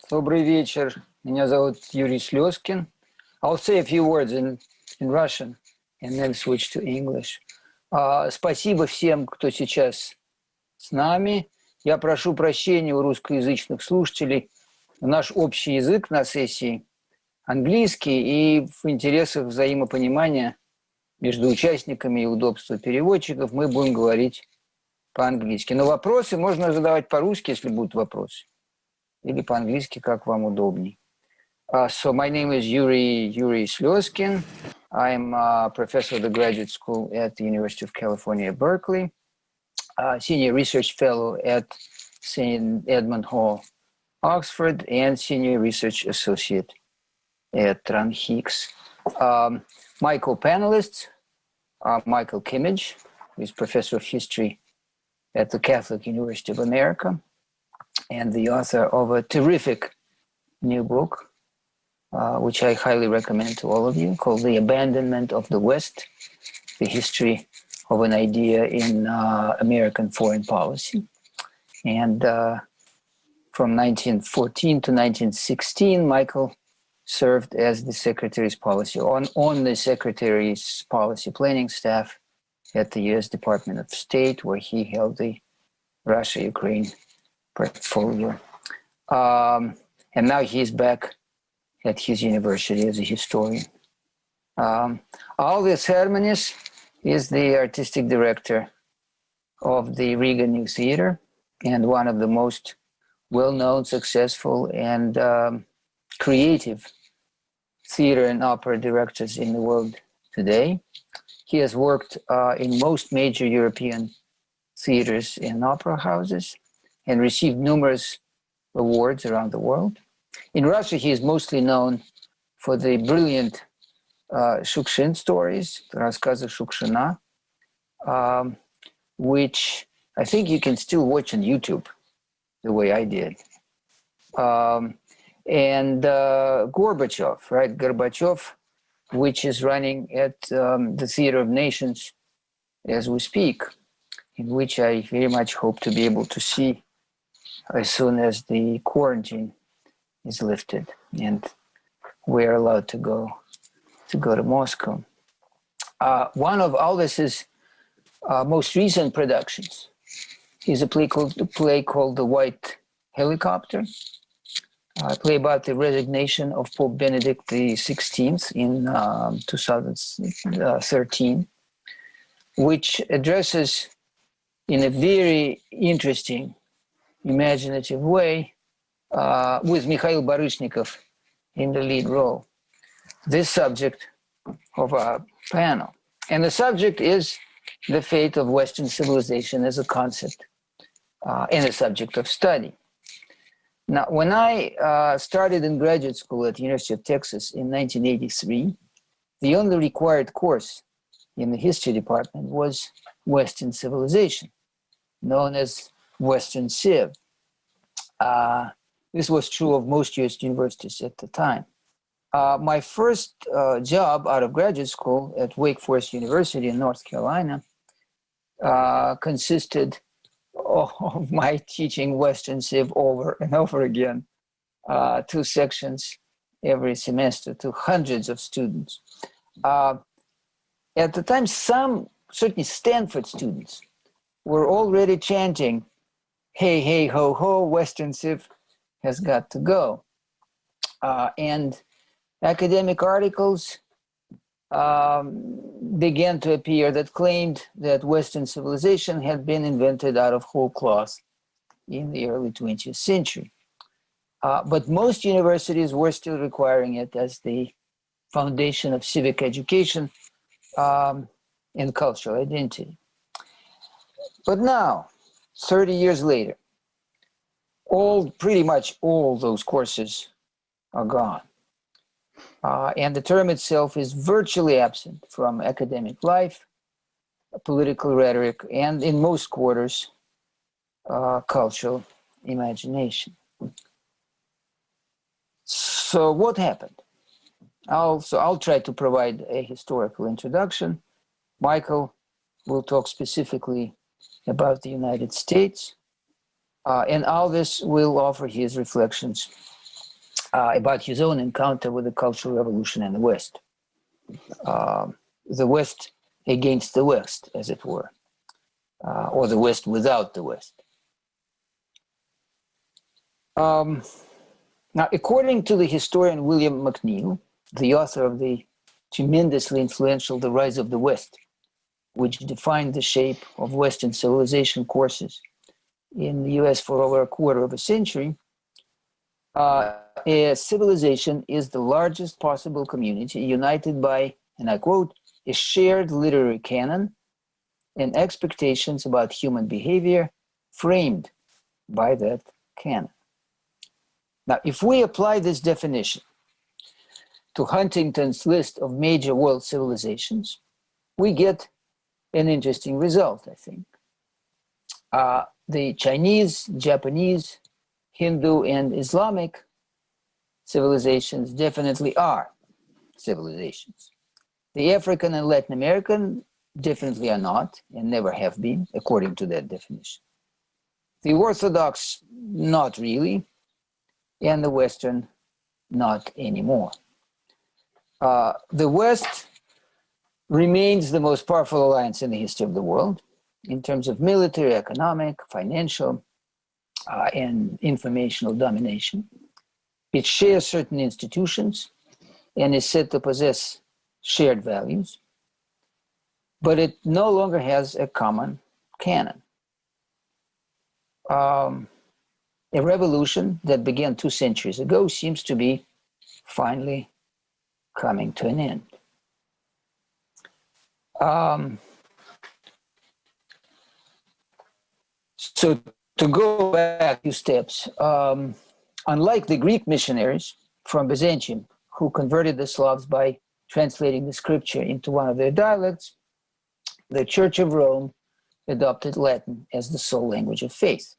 Добрый вечер. Меня зовут Yuri Slezkin. I'll say a few words in Russian and then switch to English. Спасибо всем, кто сейчас с нами. Я прошу прощения у русскоязычных слушателей. Наш общий язык на сессии английский, и в интересах взаимопонимания между участниками и удобства переводчиков мы будем говорить по-английски. Но вопросы можно задавать по-русски, если будут вопросы, или по-английски, как вам удобней. So my name is Yuri Slezkin. I'm a professor of the graduate school at the University of California, Berkeley, senior research fellow at St. Edmund Hall, Oxford, and senior research associate at RANHIX. My co-panelists are Michael Kimmage, who is professor of history at the Catholic University of America, and the author of a terrific new book, which I highly recommend to all of you, called The Abandonment of the West, the History of an Idea in American Foreign Policy. And from 1914 to 1916, Michael served as the Secretary's policy, on the Secretary's policy planning staff at the U.S. Department of State, where he held the Russia-Ukraine portfolio. And now he's back at his university as a historian. Alvis Hermanis is the artistic director of the Riga New Theater and one of the most well-known, successful, and creative theater and opera directors in the world today. He has worked in most major European theaters and opera houses and received numerous awards around the world. In Russia, he is mostly known for the brilliant Shukshin stories, the рассказы Shukshina, which I think you can still watch on YouTube the way I did. And Gorbachev, right? Gorbachev, which is running at the Theater of Nations as we speak, in which I very much hope to be able to see as soon as the quarantine is lifted and we're allowed to go to Moscow. One of Alvis's most recent productions is a play called The White Helicopter, a play about the resignation of Pope Benedict XVI in 2013, which addresses in a very interesting, imaginative way, with Mikhail Baryshnikov in the lead role, this subject of our panel. And the subject is the fate of Western civilization as a concept and a subject of study. Now, when I started in graduate school at the University of Texas in 1983, the only required course in the history department was Western civilization, known as Western Civ. This was true of most US universities at the time. My first job out of graduate school at Wake Forest University in North Carolina consisted of my teaching Western Civ over and over again, 2 sections every semester to hundreds of students. At the time, certainly Stanford students, were already chanting, "Hey, hey, ho, ho, Western Civ has got to go." And academic articles began to appear that claimed that Western civilization had been invented out of whole cloth in the early 20th century. But most universities were still requiring it as the foundation of civic education and cultural identity. But now, 30 years later, pretty much all those courses are gone. And the term itself is virtually absent from academic life, political rhetoric, and in most quarters, cultural imagination. So what happened? I'll try to provide a historical introduction. Michael will talk specifically about the United States, and Alvis will offer his reflections about his own encounter with the Cultural Revolution in the West. The West against the West, as it were, or the West without the West. Now, according to the historian William McNeill, the author of the tremendously influential The Rise of the West, which defined the shape of Western civilization courses in the US for over a quarter of a century, a civilization is the largest possible community united by, and I quote, a shared literary canon and expectations about human behavior framed by that canon. Now, if we apply this definition to Huntington's list of major world civilizations, we get an interesting result, I think. The Chinese, Japanese, Hindu, and Islamic civilizations definitely are civilizations. The African and Latin American definitely are not and never have been, according to that definition. The Orthodox, not really, and the Western, not anymore. The West remains the most powerful alliance in the history of the world in terms of military, economic, financial, and informational domination. It shares certain institutions and is said to possess shared values, but it no longer has a common canon. A revolution that began 2 centuries ago seems to be finally coming to an end. So to go back a few steps, unlike the Greek missionaries from Byzantium who converted the Slavs by translating the scripture into one of their dialects, the Church of Rome adopted Latin as the sole language of faith.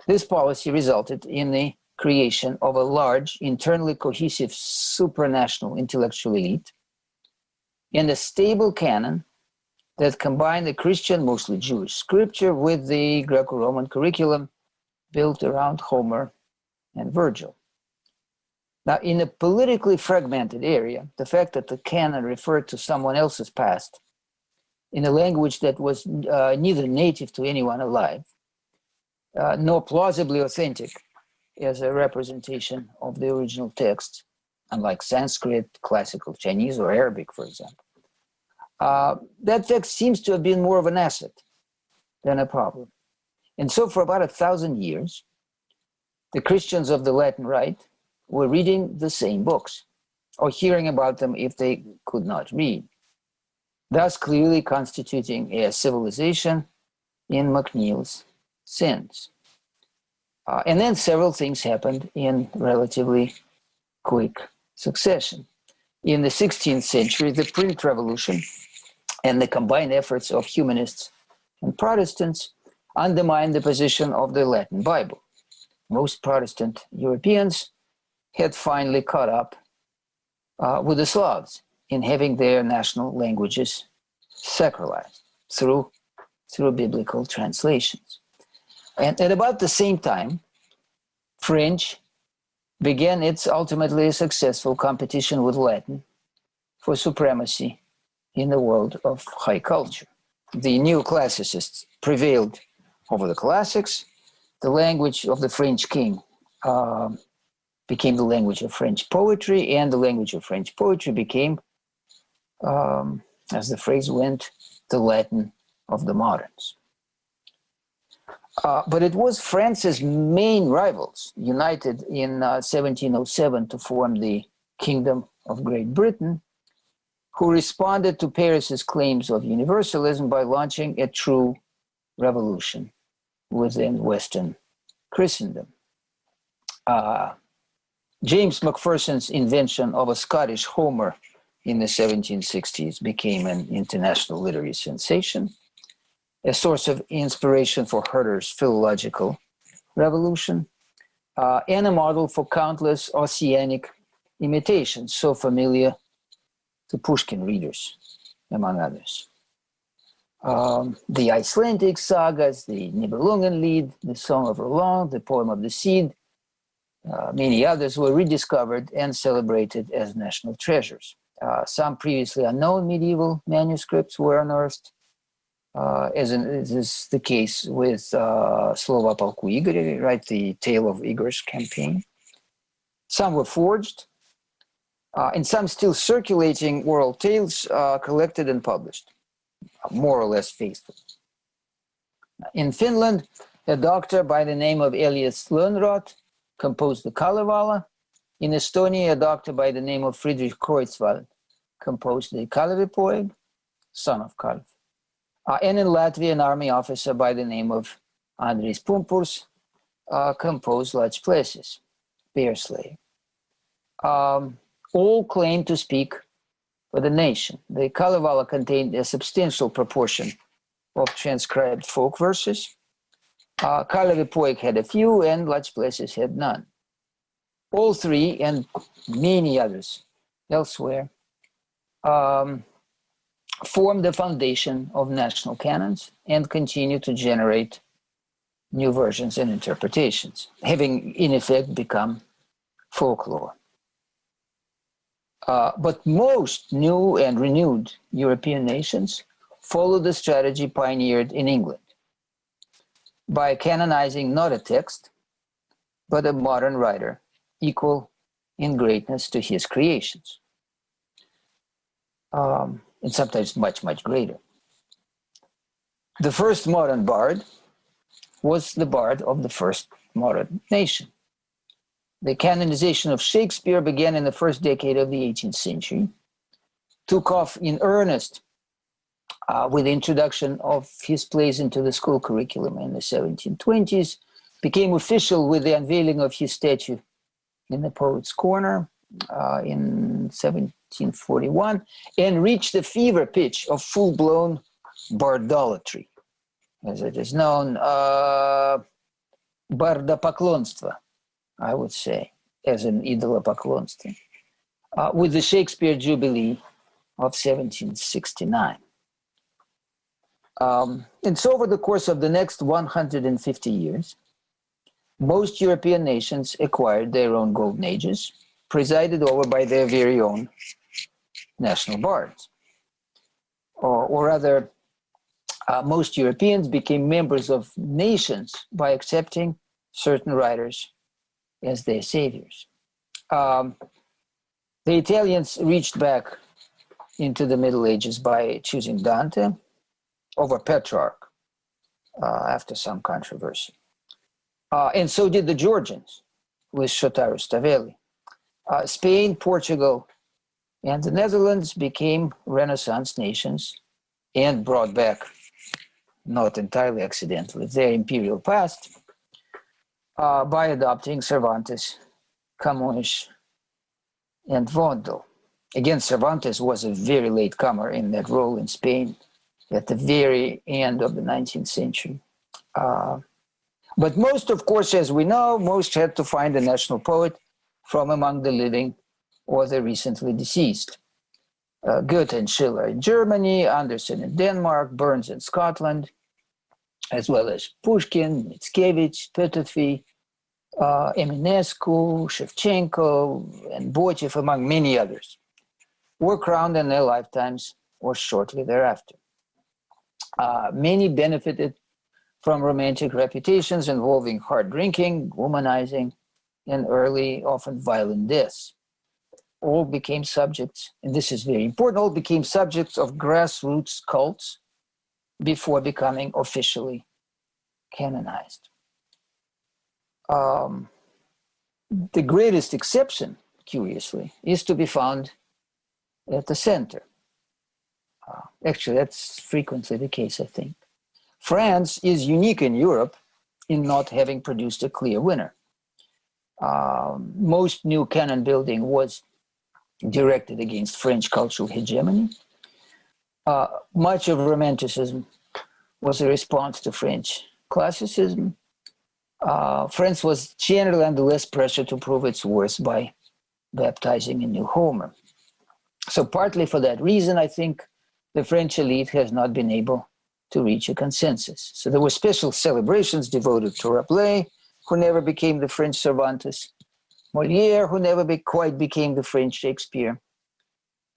This policy resulted in the creation of a large, internally cohesive supranational intellectual elite and a stable canon that combined the Christian, mostly Jewish scripture with the Greco-Roman curriculum built around Homer and Virgil. Now, in a politically fragmented area, the fact that the canon referred to someone else's past in a language that was neither native to anyone alive, nor plausibly authentic as a representation of the original text, unlike Sanskrit, classical Chinese, or Arabic, for example. That text seems to have been more of an asset than a problem. And so for about 1,000 years, the Christians of the Latin Rite were reading the same books, or hearing about them if they could not read, thus clearly constituting a civilization in McNeill's sense. And then several things happened in relatively quick succession. In the 16th century, the print revolution and the combined efforts of humanists and Protestants undermined the position of the Latin Bible. Most Protestant Europeans had finally caught up with the Slavs in having their national languages sacralized through biblical translations. And at about the same time, French began its ultimately successful competition with Latin for supremacy in the world of high culture. The neoclassicists prevailed over the classics. The language of the French king became the language of French poetry, and the language of French poetry became, as the phrase went, the Latin of the moderns. But it was France's main rivals, united in 1707 to form the Kingdom of Great Britain, who responded to Paris's claims of universalism by launching a true revolution within Western Christendom. James Macpherson's invention of a Scottish Homer in the 1760s became an international literary sensation, a source of inspiration for Herder's philological revolution, and a model for countless oceanic imitations so familiar to Pushkin readers, among others. The Icelandic sagas, the Nibelungenlied, the Song of Roland, the Poem of the Cid, many others were rediscovered and celebrated as national treasures. Some previously unknown medieval manuscripts were unearthed, as is the case with Slova Polku Igorя, right, the tale of Igor's campaign. Some were forged, and some still circulating oral tales collected and published, more or less faithful. In Finland, a doctor by the name of Elias Lönnrot composed the Kalevala. In Estonia, a doctor by the name of Friedrich Kreutzwald composed the Kalevipoeg, son of Kalev. And in Latvia, an army officer by the name of Andris Pumpurs composed Lech Plesis, Bear Slave. All claim to speak for the nation. The Kalevala contained a substantial proportion of transcribed folk verses. Kalevipoeg had a few, and Lech Plesis had none. All three, and many others elsewhere, form the foundation of national canons and continue to generate new versions and interpretations, having in effect become folklore. But most new and renewed European nations follow the strategy pioneered in England by canonizing not a text, but a modern writer equal in greatness to his creations, and sometimes much, much greater. The first modern bard was the bard of the first modern nation. The canonization of Shakespeare began in the first decade of the 18th century, took off in earnest with the introduction of his plays into the school curriculum in the 1720s, became official with the unveiling of his statue in the Poets' Corner in 1741, and reached the fever pitch of full-blown bardolatry, as it is known, bardopoklonstvo, I would say, as an idolopoklonstvo, with the Shakespeare Jubilee of 1769. And so over the course of the next 150 years, most European nations acquired their own golden ages, presided over by their very own national bards. Or rather, most Europeans became members of nations by accepting certain writers as their saviors. The Italians reached back into the Middle Ages by choosing Dante over Petrarch after some controversy. And so did the Georgians with Shotaro Stavelli. Spain, Portugal, and the Netherlands became Renaissance nations and brought back, not entirely accidentally, their imperial past by adopting Cervantes, Camões, and Vondel. Again, Cervantes was a very late comer in that role in Spain at the very end of the 19th century. But most, of course, as we know, most had to find a national poet from among the living or the recently deceased. Goethe and Schiller in Germany, Andersen in Denmark, Burns in Scotland, as well as Pushkin, Mickiewicz, Petöfi, Eminescu, Shevchenko, and Bochev, among many others, were crowned in their lifetimes or shortly thereafter. Many benefited from romantic reputations involving hard drinking, womanizing, and early, often violent deaths. All became subjects, and this is very important, all became subjects of grassroots cults before becoming officially canonized. The greatest exception, curiously, is to be found at the center. Actually, that's frequently the case, I think. France is unique in Europe in not having produced a clear winner. Most new canon building was directed against French cultural hegemony. Much of Romanticism was a response to French classicism. France was generally under less pressure to prove its worth by baptizing a new Homer. So partly for that reason, I think the French elite has not been able to reach a consensus. So there were special celebrations devoted to Rabelais, who never became the French Cervantes, Molière, who never quite became the French Shakespeare,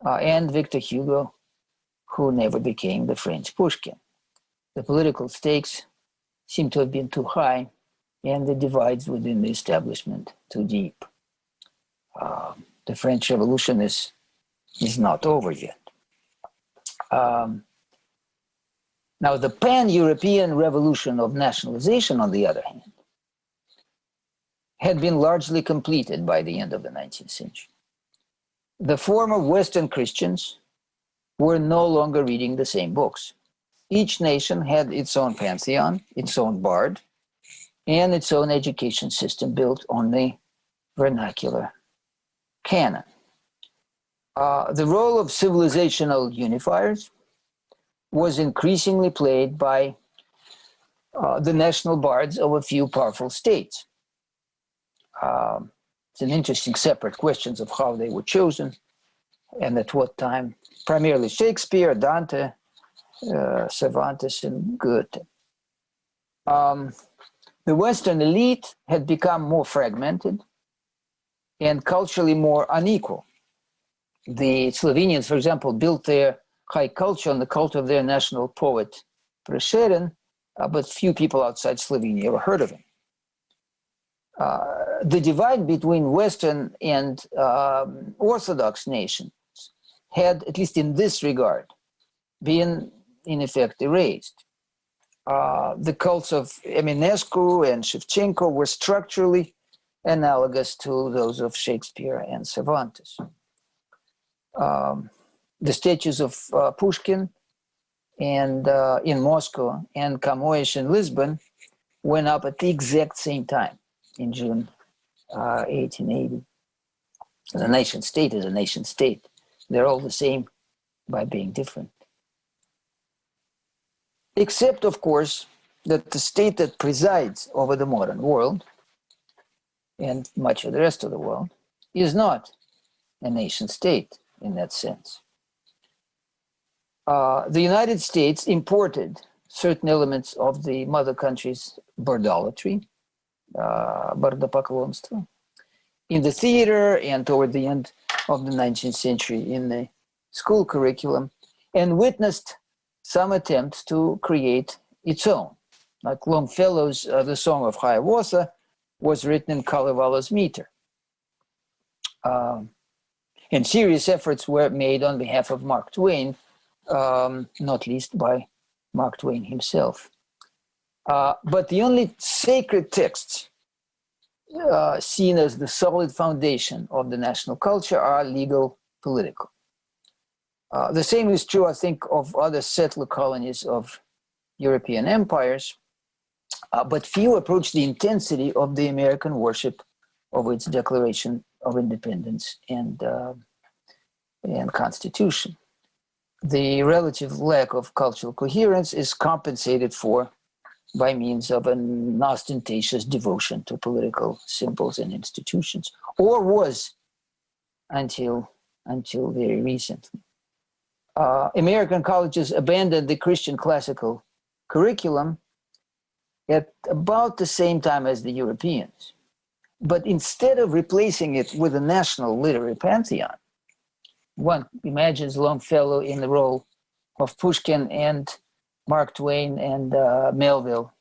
and Victor Hugo, who never became the French Pushkin. The political stakes seem to have been too high, and the divides within the establishment too deep. The French Revolution is not over yet. Now, the pan-European revolution of nationalization, on the other hand, had been largely completed by the end of the 19th century. The former Western Christians were no longer reading the same books. Each nation had its own pantheon, its own bard, and its own education system built on the vernacular canon. The role of civilizational unifiers was increasingly played by the national bards of a few powerful states. It's an interesting separate questions of how they were chosen and at what time. Primarily Shakespeare, Dante, Cervantes, and Goethe. The Western elite had become more fragmented and culturally more unequal. The Slovenians, for example, built their high culture on the cult of their national poet, Prešeren, but few people outside Slovenia ever heard of him. The divide between Western and Orthodox nations had, at least in this regard, been in effect erased. The cults of Eminescu and Shevchenko were structurally analogous to those of Shakespeare and Cervantes. The statues of Pushkin and in Moscow and Camões in Lisbon went up at the exact same time in June 1880. The nation state is a nation state. They're all the same by being different. Except, of course, that the state that presides over the modern world and much of the rest of the world is not a nation state in that sense. The United States imported certain elements of the mother country's bardolatry, bardopoklonstvo, in the theater and toward the end of the 19th century in the school curriculum, and witnessed some attempts to create its own. Like Longfellow's The Song of Hiawatha was written in Kalevala's meter. And serious efforts were made on behalf of Mark Twain, not least by Mark Twain himself. But the only sacred texts seen as the solid foundation of the national culture are legal, political. The same is true, I think, of other settler colonies of European empires, but few approach the intensity of the American worship of its Declaration of Independence and Constitution. The relative lack of cultural coherence is compensated for by means of an ostentatious devotion to political symbols and institutions, or was until very recently. American colleges abandoned the Christian classical curriculum at about the same time as the Europeans. But instead of replacing it with a national literary pantheon, one imagines Longfellow in the role of Pushkin and Mark Twain and Melville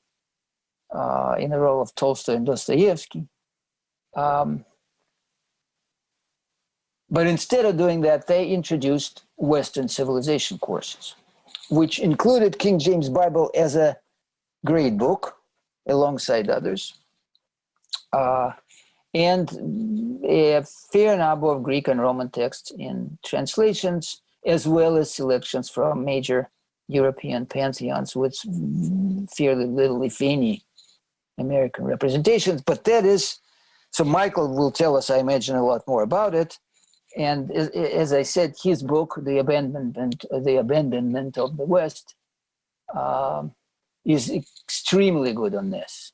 in the role of Tolstoy and Dostoevsky. But instead of doing that, they introduced Western civilization courses, which included King James Bible as a grade book alongside others, and a fair number of Greek and Roman texts in translations, as well as selections from major European pantheons with fairly little, if any, American representations. But that is, so Michael will tell us, I imagine, a lot more about it. And as I said, his book, The Abandonment of the West, is extremely good on this,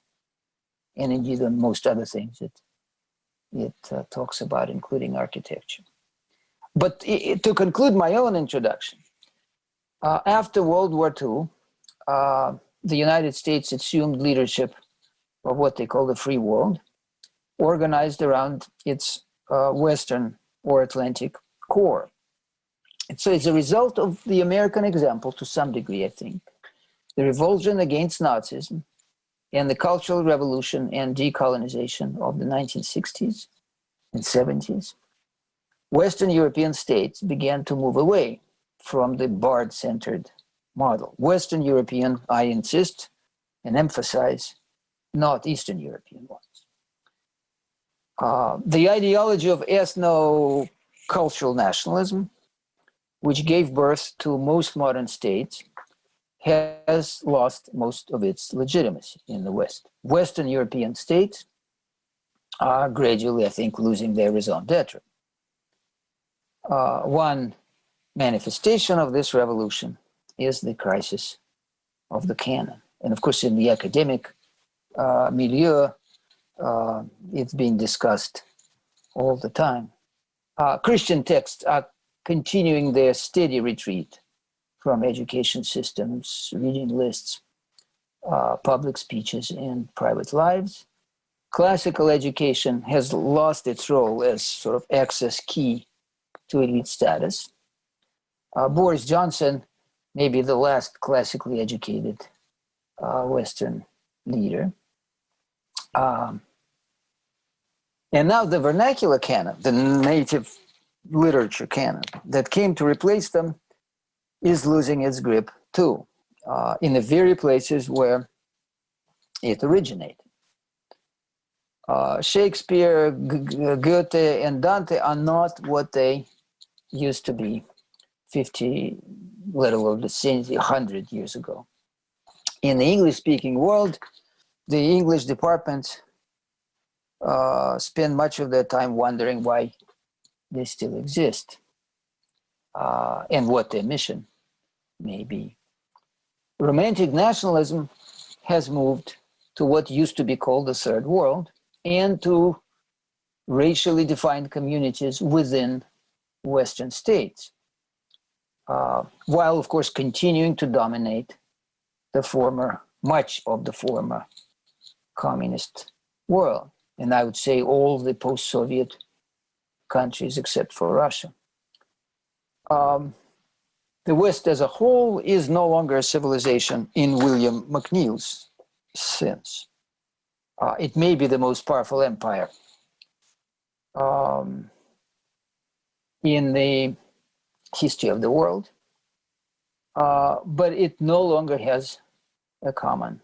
and indeed on most other things that it talks about, including architecture. But to conclude my own introduction, after World War II, the United States assumed leadership of what they call the free world, organized around its Western or Atlantic core. And so it's a result of the American example to some degree, I think. The revulsion against Nazism and the Cultural Revolution and decolonization of the 1960s and 70s. Western European states began to move away from the Bard-centered model. Western European, I insist and emphasize, not Eastern European ones. The ideology of ethno-cultural nationalism, which gave birth to most modern states, has lost most of its legitimacy in the West. Western European states are gradually, I think, losing their raison d'etre. One manifestation of this revolution is the crisis of the canon. And of course, in the academic milieu, it's being discussed all the time. Christian texts are continuing their steady retreat from education systems, reading lists, public speeches, and private lives. Classical education has lost its role as sort of access key to elite status. Boris Johnson may be the last classically educated Western leader. And now the vernacular canon, the native literature canon that came to replace them, is losing its grip too, in the very places where it originated. Shakespeare, Goethe, and Dante are not what they used to be 50, let alone 100 years ago. In the English-speaking world, the English department spend much of their time wondering why they still exist and what their mission may be. Romantic nationalism has moved to what used to be called the Third World and to racially defined communities within Western states, while of course continuing to dominate much of the former communist world. And I would say all the post-Soviet countries except for Russia. The West as a whole is no longer a civilization in William McNeill's sense. It may be the most powerful empire in the history of the world, but it no longer has a common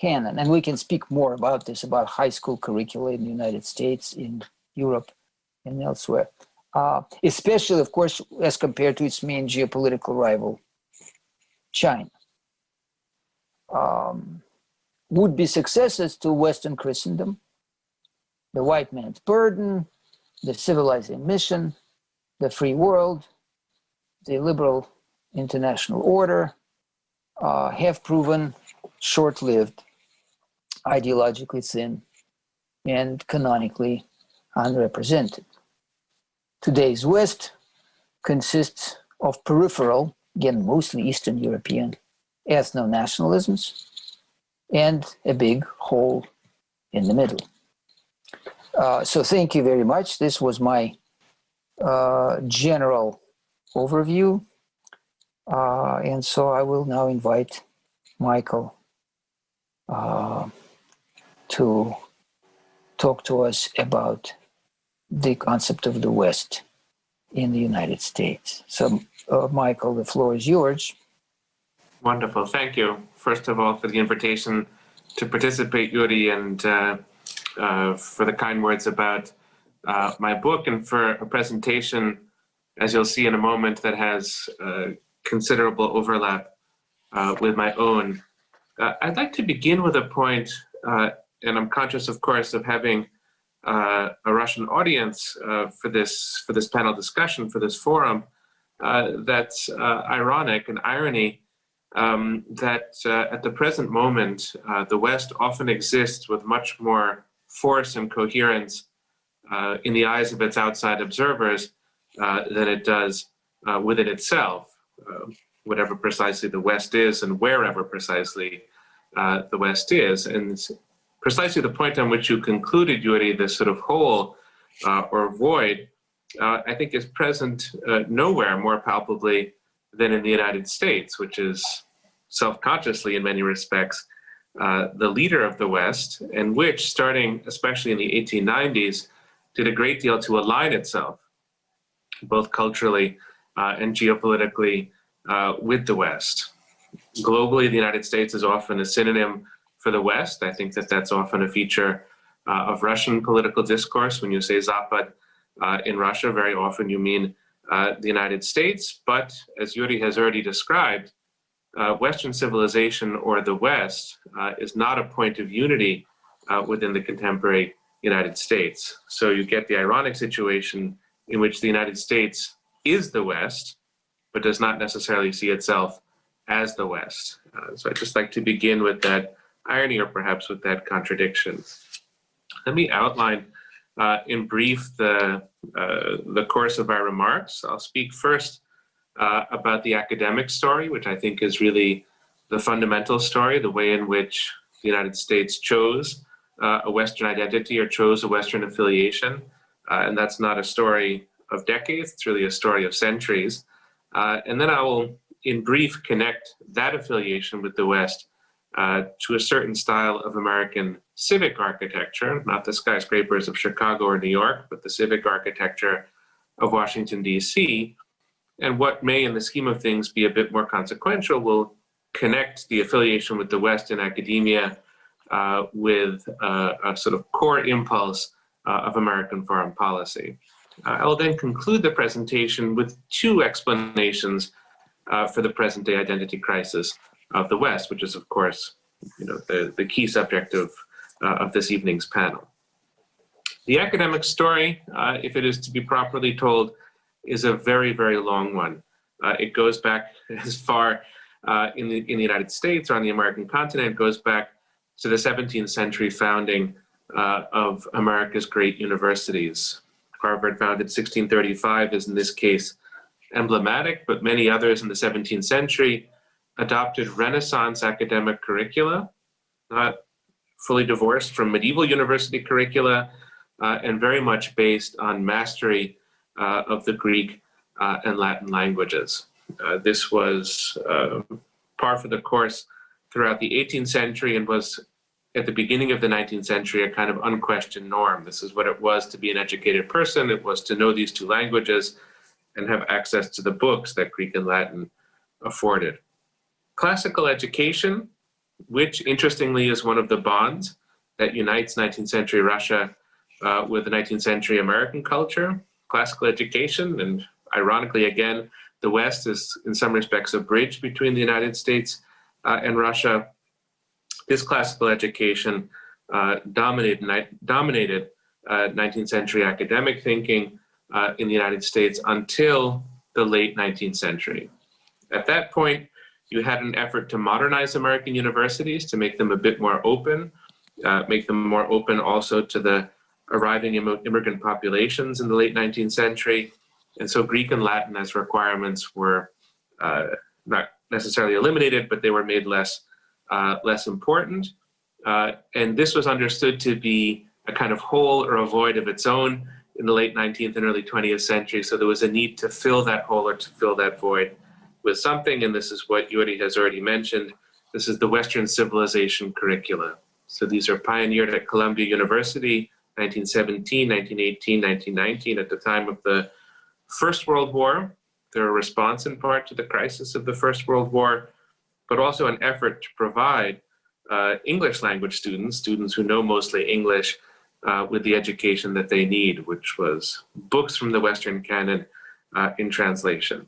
canon. And we can speak more about this, about high school curricula in the United States, in Europe, and elsewhere. Especially, of course, as compared to its main geopolitical rival, China. Would-be successors to Western Christendom, the white man's burden, the civilizing mission, the free world, the liberal international order, have proven short-lived, ideologically thin, and canonically unrepresented. Today's West consists of peripheral, again, mostly Eastern European ethno-nationalisms and a big hole in the middle. So thank you very much. This was my general overview. And so I will now invite Michael to talk to us about the concept of the West in the United States. So, Michael, the floor is yours. Wonderful. Thank you, first of all, for the invitation to participate, Yuri, and for the kind words about my book, and for a presentation, as you'll see in a moment, that has considerable overlap with my own. I'd like to begin with a point, and I'm conscious, of course, of having a Russian audience for this panel discussion, for this forum. That's ironic, an irony, that at the present moment, the West often exists with much more force and coherence in the eyes of its outside observers than it does within itself, whatever precisely the West is and wherever precisely the West is. And precisely the point on which you concluded, Yuri, this sort of hole or void, I think is present nowhere more palpably than in the United States, which is self-consciously in many respects the leader of the West, and which, starting especially in the 1890s, did a great deal to align itself, both culturally and geopolitically, with the West. Globally, the United States is often a synonym for the West. I think that that's often a feature of Russian political discourse. When you say Zapad in Russia, very often you mean the United States. But as Yuri has already described, Western civilization, or the West, is not a point of unity within the contemporary United States. So you get the ironic situation in which the United States is the West, but does not necessarily see itself as the West. So I'd just like to begin with that irony, or perhaps with that contradiction. Let me outline in brief the course of our remarks. I'll speak first about the academic story, which I think is really the fundamental story, the way in which the United States chose a Western identity or chose a Western affiliation. And that's not a story of decades, it's really a story of centuries. And then I will, in brief, connect that affiliation with the West to a certain style of American civic architecture, not the skyscrapers of Chicago or New York, but the civic architecture of Washington, D.C., and what may, in the scheme of things, be a bit more consequential, will connect the affiliation with the West in academia with a sort of core impulse of American foreign policy. I will then conclude the presentation with two explanations for the present-day identity crisis of the West, which is, of course, the key subject of this evening's panel. The academic story, if it is to be properly told, is a very, very long one. It goes back as far in the United States or on the American continent. It goes back to the 17th century founding of America's great universities. Harvard, founded 1635, is in this case emblematic, but many others in the 17th century adopted Renaissance academic curricula, not fully divorced from medieval university curricula, and very much based on mastery of the Greek and Latin languages. This was par for the course throughout the 18th century and was, at the beginning of the 19th century, a kind of unquestioned norm. This is what it was to be an educated person. It was to know these two languages and have access to the books that Greek and Latin afforded. Classical education, which interestingly is one of the bonds that unites 19th century Russia with the 19th century American culture. Classical education, and ironically again, the West is in some respects a bridge between the United States and Russia. This classical education dominated 19th century academic thinking in the United States until the late 19th century. At that point, you had an effort to modernize American universities, to make them a bit more open, make them more open also to the arriving immigrant populations in the late 19th century. And so Greek and Latin as requirements were not necessarily eliminated, but they were made less important. And this was understood to be a kind of hole or a void of its own in the late 19th and early 20th century. So there was a need to fill that hole or to fill that void with something. And this is what Yuri has already mentioned. This is the Western civilization curricula. So these are pioneered at Columbia University, 1917, 1918, 1919, at the time of the First World War. They're a response in part to the crisis of the First World War, but also an effort to provide English language students who know mostly English, with the education that they need, which was books from the Western canon in translation.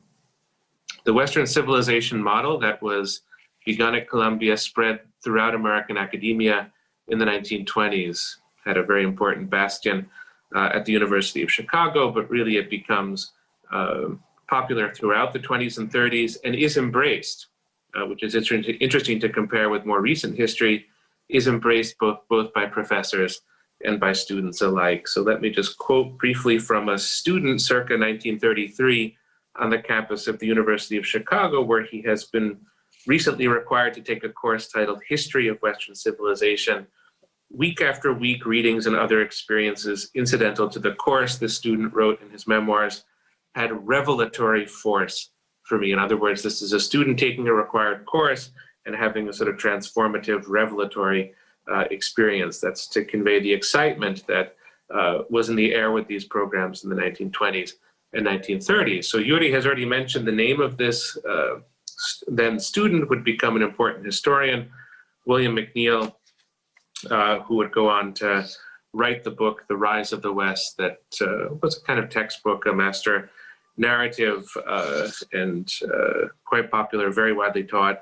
The Western civilization model that was begun at Columbia spread throughout American academia in the 1920s, had a very important bastion at the University of Chicago, but really it becomes popular throughout the 20s and 30s and is embraced, which is interesting to compare with more recent history, is embraced both by professors and by students alike. So let me just quote briefly from a student circa 1933 on the campus of the University of Chicago, where he has been recently required to take a course titled History of Western Civilization. week after week readings and other experiences incidental to the course this student wrote in his memoirs had revelatory force for me. In other words, this is a student taking a required course and having a sort of transformative, revelatory experience. That's to convey the excitement that was in the air with these programs in the 1920s and 1930s. So Yuri has already mentioned the name of this then student would become an important historian, William McNeill, who would go on to write the book, The Rise of the West, that was a kind of textbook, a master narrative, and quite popular, very widely taught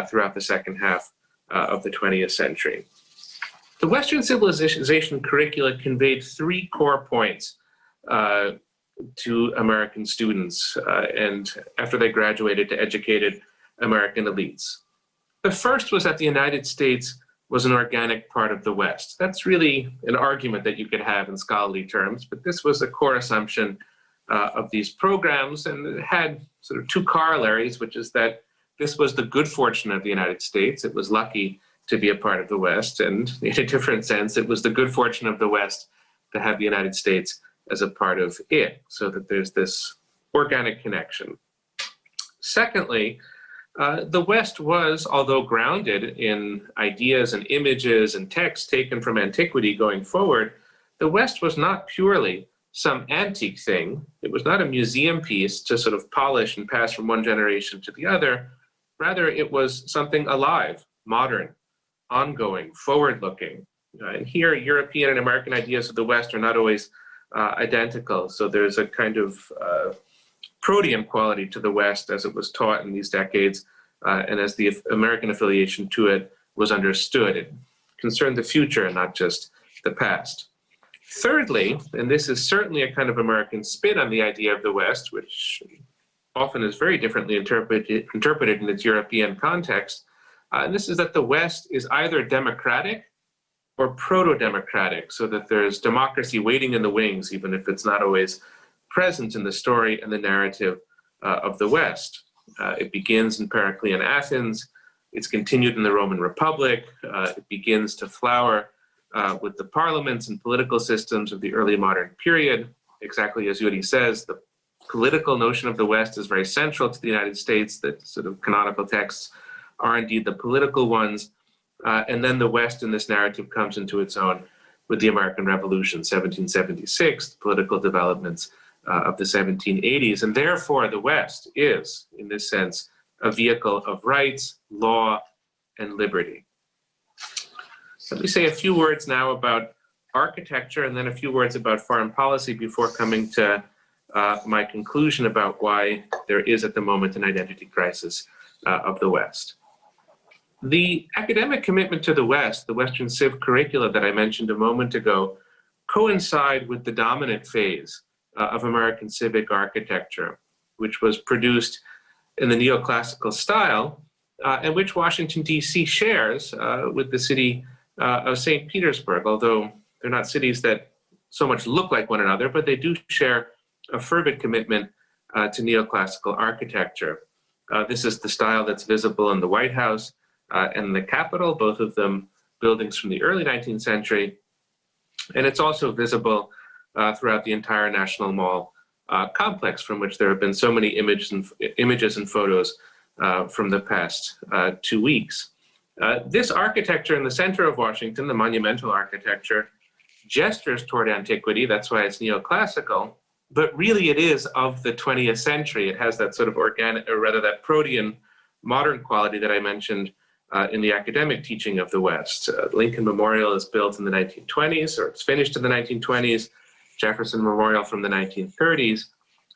throughout the second half of the 20th century. The Western civilization curricula conveyed three core points to American students and after they graduated to educated American elites. The first was that the United States was an organic part of the West. That's really an argument that you could have in scholarly terms, but this was a core assumption of these programs, and it had sort of two corollaries, which is that this was the good fortune of the United States. It was lucky to be a part of the West, and in a different sense, it was the good fortune of the West to have the United States as a part of it, so that there's this organic connection. Secondly, the West was, although grounded in ideas and images and texts taken from antiquity going forward, the West was not purely some antique thing. It was not a museum piece to sort of polish and pass from one generation to the other. Rather, it was something alive, modern, ongoing, forward-looking. And here, European and American ideas of the West are not always identical. So there's a kind of protean quality to the West as it was taught in these decades, and as the American affiliation to it was understood. It concerned the future and not just the past. Thirdly, and this is certainly a kind of American spin on the idea of the West, which often is very differently interpreted in its European context, and this is that the West is either democratic or proto-democratic, so that there's democracy waiting in the wings, even if it's not always present in the story and the narrative of the West. It begins in Periclean Athens, it's continued in the Roman Republic, it begins to flower with the parliaments and political systems of the early modern period. Exactly as Yuri says, the political notion of the West is very central to the United States, that sort of canonical texts are indeed the political ones. And then the West in this narrative comes into its own with the American Revolution, 1776, the political developments of the 1780s. And therefore, the West is, in this sense, a vehicle of rights, law, and liberty. Let me say a few words now about architecture and then a few words about foreign policy before coming to my conclusion about why there is at the moment an identity crisis of the West. The academic commitment to the West, the Western Civ curricula that I mentioned a moment ago, coincide with the dominant phase of American civic architecture, which was produced in the neoclassical style, and which Washington, D.C. shares with the city of St. Petersburg, although they're not cities that so much look like one another, but they do share a fervent commitment to neoclassical architecture. This is the style that's visible in the White House and the Capitol, both of them buildings from the early 19th century. And it's also visible throughout the entire National Mall complex, from which there have been so many images and photos from the past 2 weeks. This architecture in the center of Washington, the monumental architecture, gestures toward antiquity. That's why it's neoclassical, but really it is of the 20th century. It has that sort of organic, or rather that protean modern quality that I mentioned in the academic teaching of the West. Lincoln Memorial is built in the 1920s, or it's finished in the 1920s, Jefferson Memorial from the 1930s.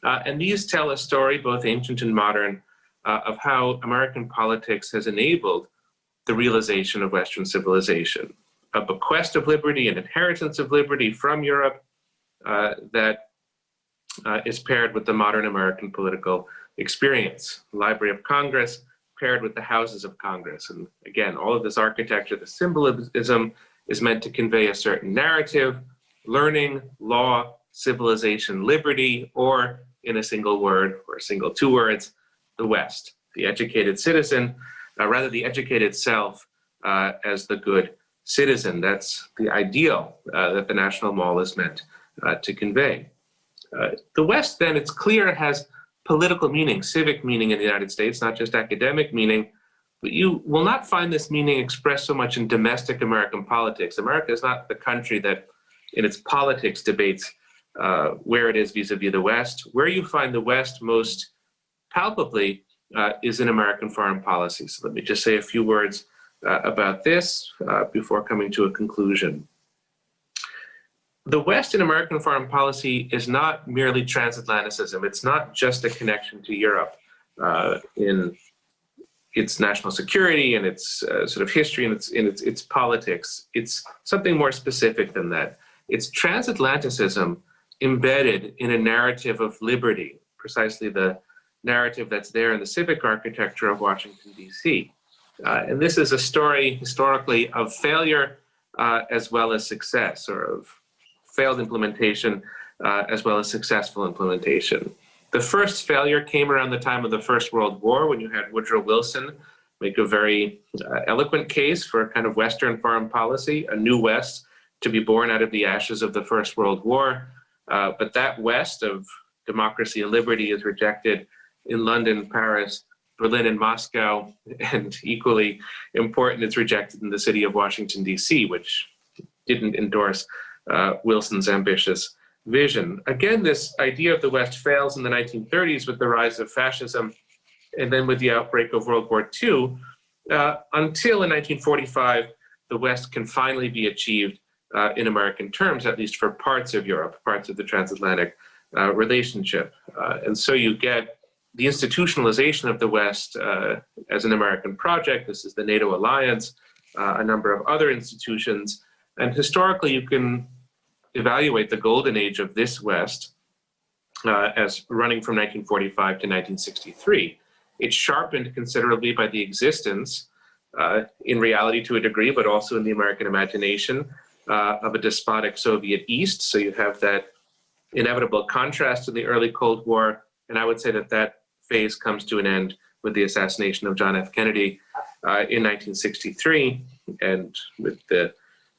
And these tell a story, both ancient and modern, of how American politics has enabled the realization of Western civilization, a bequest of liberty, an inheritance of liberty from Europe that is paired with the modern American political experience. Library of Congress paired with the houses of Congress. And again, all of this architecture, the symbolism is meant to convey a certain narrative, learning, law, civilization, liberty, or in a single word or a single two words, the West, the educated citizen, rather the educated self as the good citizen. That's the ideal that the National Mall is meant to convey. The West, then, it's clear, has political meaning, civic meaning in the United States, not just academic meaning, but you will not find this meaning expressed so much in domestic American politics. America is not the country that, in its politics, debates where it is vis-a-vis the West. Where you find the West most palpably is in American foreign policy. So let me just say a few words about this before coming to a conclusion. The West in American foreign policy is not merely transatlanticism. It's not just a connection to Europe in its national security and its sort of history and its politics. It's something more specific than that. It's transatlanticism embedded in a narrative of liberty, precisely the narrative that's there in the civic architecture of Washington, D.C. And this is a story historically of failure as well as success, or of failed implementation as well as successful implementation. The first failure came around the time of the First World War, when you had Woodrow Wilson make a very eloquent case for a kind of Western foreign policy, a new West to be born out of the ashes of the First World War. But that West of democracy and liberty is rejected in London, Paris, Berlin, and Moscow, and equally important, it's rejected in the city of Washington, D.C., which didn't endorse Wilson's ambitious vision. Again, this idea of the West fails in the 1930s with the rise of fascism, and then with the outbreak of World War II, until in 1945, the West can finally be achieved in American terms, at least for parts of Europe, parts of the transatlantic relationship. And so you get the institutionalization of the West as an American project. This is the NATO alliance, a number of other institutions. And historically, you can evaluate the golden age of this West as running from 1945 to 1963. It's sharpened considerably by the existence, in reality to a degree, but also in the American imagination, of a despotic Soviet East. So you have that inevitable contrast to the early Cold War. And I would say that that phase comes to an end with the assassination of John F. Kennedy in 1963, and with the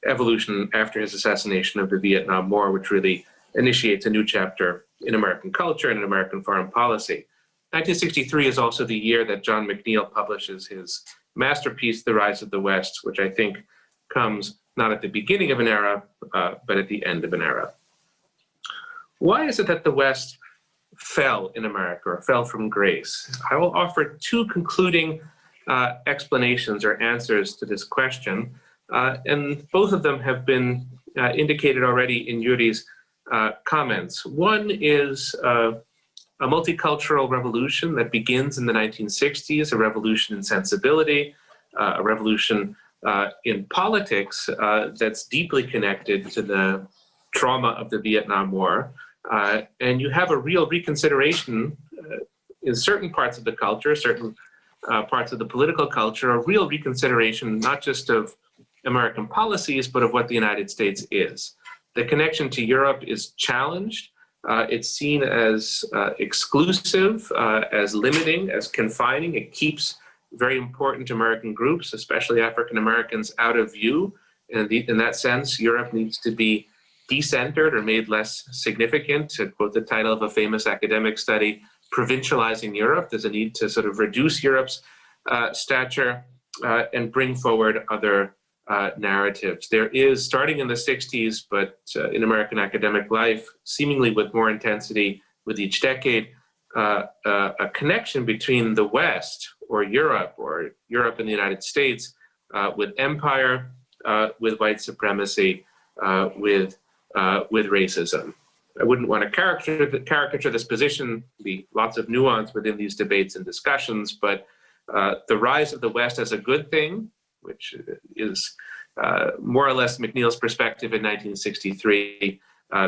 evolution after his assassination of the Vietnam War, which really initiates a new chapter in American culture and in American foreign policy. 1963 is also the year that John McNeill publishes his masterpiece, The Rise of the West, which I think comes not at the beginning of an era, but at the end of an era. Why is it that the West fell in America, or fell from grace? I will offer two concluding explanations or answers to this question, and both of them have been indicated already in Yuri's comments. One is a multicultural revolution that begins in the 1960s, a revolution in sensibility, a revolution in politics that's deeply connected to the trauma of the Vietnam War. And you have a real reconsideration in certain parts of the culture, certain parts of the political culture, a real reconsideration not just of American policies, but of what the United States is. The connection to Europe is challenged. It's seen as exclusive, as limiting, as confining. It keeps very important American groups, especially African Americans, out of view. And in that sense, Europe needs to be decentered or made less significant. To quote the title of a famous academic study, Provincializing Europe. There's a need to sort of reduce Europe's stature and bring forward other narratives. There is, starting in the 60s, but in American academic life, seemingly with more intensity with each decade, a connection between the West or Europe and the United States with empire, with white supremacy, with racism. I wouldn't want to caricature this position. There'll be lots of nuance within these debates and discussions, but the rise of the West as a good thing, which is more or less McNeill's perspective in 1963,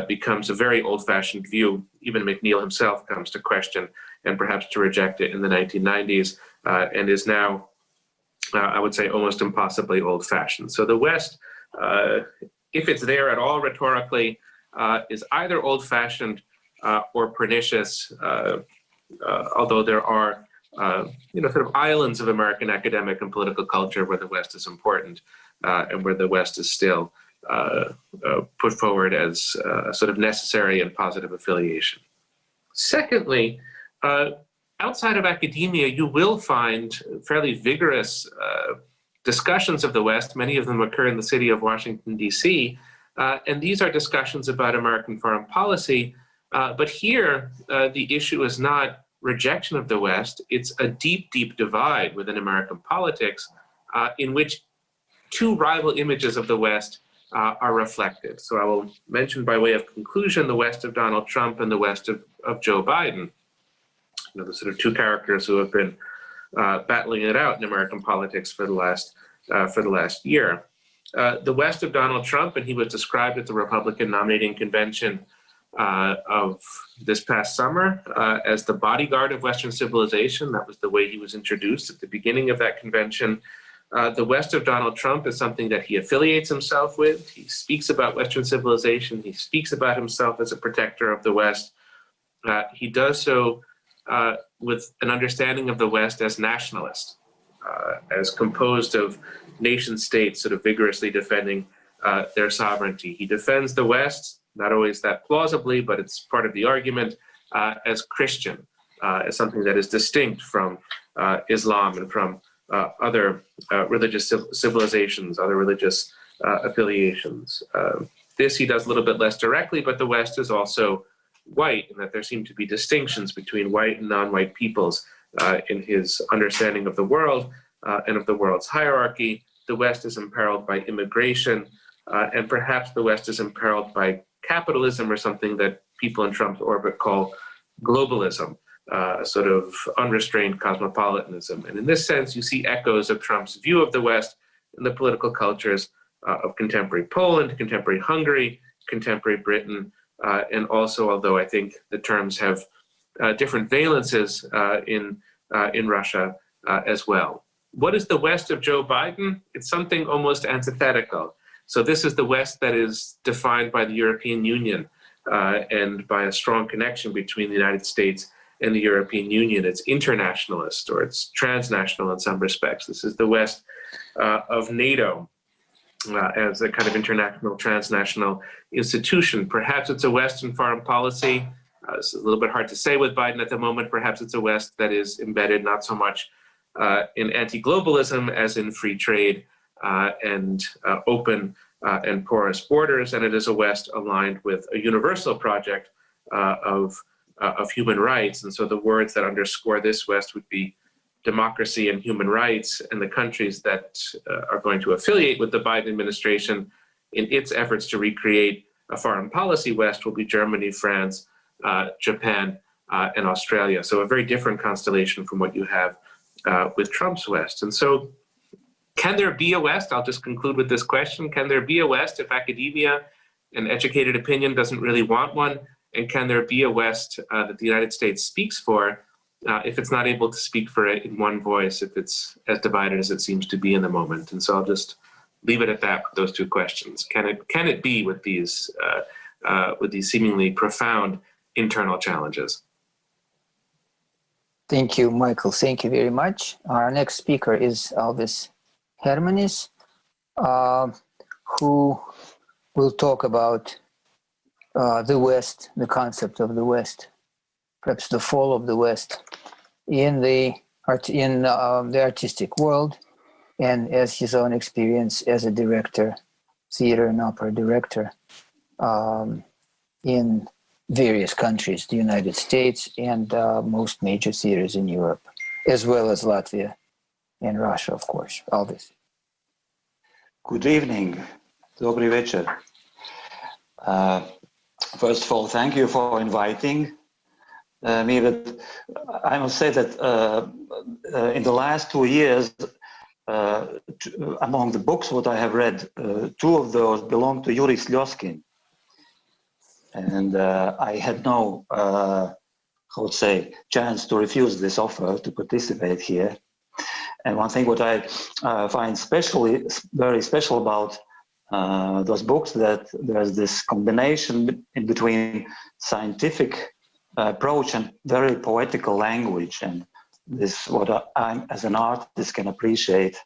becomes a very old-fashioned view. Even McNeill himself comes to question and perhaps to reject it in the 1990s, and is now, I would say, almost impossibly old-fashioned. So the West, if it's there at all rhetorically, is either old-fashioned or pernicious, although there are sort of islands of American academic and political culture where the West is important and where the West is still put forward as a sort of necessary and positive affiliation. Secondly, outside of academia, you will find fairly vigorous discussions of the West. Many of them occur in the city of Washington, D.C., and these are discussions about American foreign policy. But here, the issue is not rejection of the West. It's a deep, deep divide within American politics in which two rival images of the West are reflected. So I will mention by way of conclusion the West of Donald Trump and the West of Joe Biden. The sort of two characters who have been battling it out in American politics for the last year. The West of Donald Trump, and he was described at the Republican nominating convention of this past summer as the bodyguard of Western civilization. That was the way he was introduced at the beginning of that convention. The West of Donald Trump is something that he affiliates himself with. He speaks about Western civilization. He speaks about himself as a protector of the West. He does so with an understanding of the West as nationalist, as composed of nation states sort of vigorously defending their sovereignty. He defends the West, not always that plausibly, but it's part of the argument, as Christian, as something that is distinct from Islam and from other religious civilizations, other religious affiliations. This he does a little bit less directly, but the West is also white, and that there seem to be distinctions between white and non-white peoples in his understanding of the world and of the world's hierarchy. The West is imperiled by immigration, and perhaps the West is imperiled by capitalism, or something that people in Trump's orbit call globalism, a sort of unrestrained cosmopolitanism. And in this sense, you see echoes of Trump's view of the West in the political cultures of contemporary Poland, contemporary Hungary, contemporary Britain, and also, although I think the terms have different valences in Russia as well. What is the West of Joe Biden? It's something almost antithetical. So this is the West that is defined by the European Union and by a strong connection between the United States and the European Union. It's internationalist, or it's transnational in some respects. This is the West of NATO as a kind of international, transnational institution. Perhaps it's a West in foreign policy. It's a little bit hard to say with Biden at the moment. Perhaps it's a West that is embedded not so much in anti-globalism as in free trade and open and porous borders. And it is a West aligned with a universal project of human rights. And so the words that underscore this West would be democracy and human rights. And the countries that are going to affiliate with the Biden administration in its efforts to recreate a foreign policy West will be Germany, France, Japan, and Australia. So a very different constellation from what you have with Trump's West. And so can there be a West? I'll just conclude with this question. Can there be a West if academia and educated opinion doesn't really want one? And can there be a West that the United States speaks for if it's not able to speak for it in one voice, if it's as divided as it seems to be in the moment? And so I'll just leave it at that with those two questions. Can it be with these seemingly profound internal challenges? Thank you, Michael. Thank you very much. Our next speaker is Alvis Hermanis, who will talk about the West, the concept of the West, perhaps the fall of the West in the artistic world, and as his own experience as a director, theater and opera director in various countries, the United States and most major theaters in Europe, as well as Latvia and Russia, of course. Alvis. Good evening. Dobry večer. First of all, thank you for inviting me. But I must say that in the last 2 years, among the books what I have read, 2 of those belong to Yuri Slezkin. And I had no, chance to refuse this offer to participate here. And one thing what I find very special about those books, that there's this combination in between scientific approach and very poetical language. And this what I as an artist can appreciate.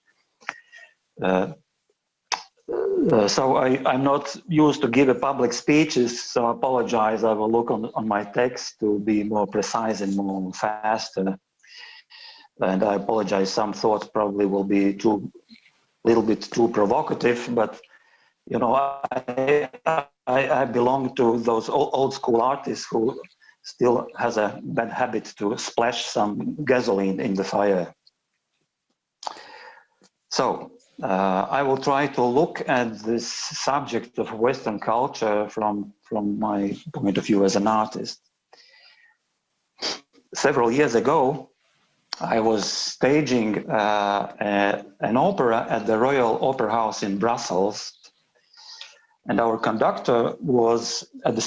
So I'm not used to give a public speeches, so I apologize. I will look on my text to be more precise and more faster. And I apologize, some thoughts probably will be little bit too provocative, but you know, I belong to those old school artists who still has a bad habit to splash some gasoline in the fire. So I will try to look at this subject of Western culture from my point of view as an artist. Several years ago, I was staging an opera at the Royal Opera House in Brussels, and our conductor was at the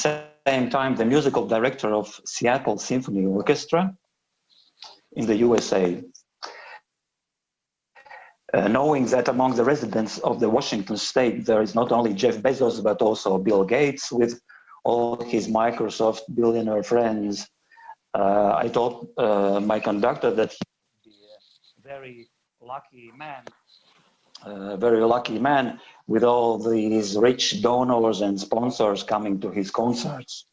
same time the musical director of Seattle Symphony Orchestra in the USA. Knowing that among the residents of the Washington state, there is not only Jeff Bezos, but also Bill Gates with all his Microsoft billionaire friends, I told my conductor that he would be a very lucky man with all these rich donors and sponsors coming to his concerts.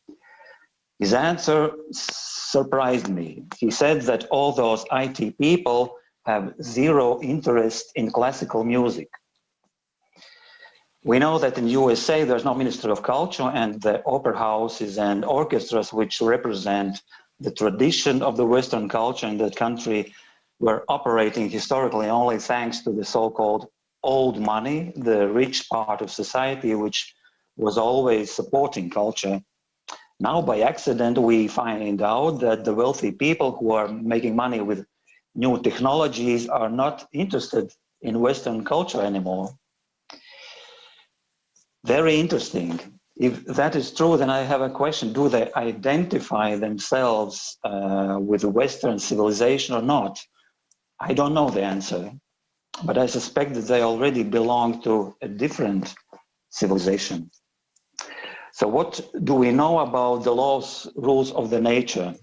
His answer surprised me. He said that all those IT people have zero interest in classical music. We know that in USA there's no Ministry of Culture, and the opera houses and orchestras which represent the tradition of the Western culture in that country were operating historically only thanks to the so-called old money, the rich part of society which was always supporting culture. Now by accident we find out that the wealthy people who are making money with new technologies are not interested in Western culture anymore. Very interesting. If that is true, then I have a question. Do they identify themselves with Western civilization or not? I don't know the answer, but I suspect that they already belong to a different civilization. So what do we know about the rules of the nature?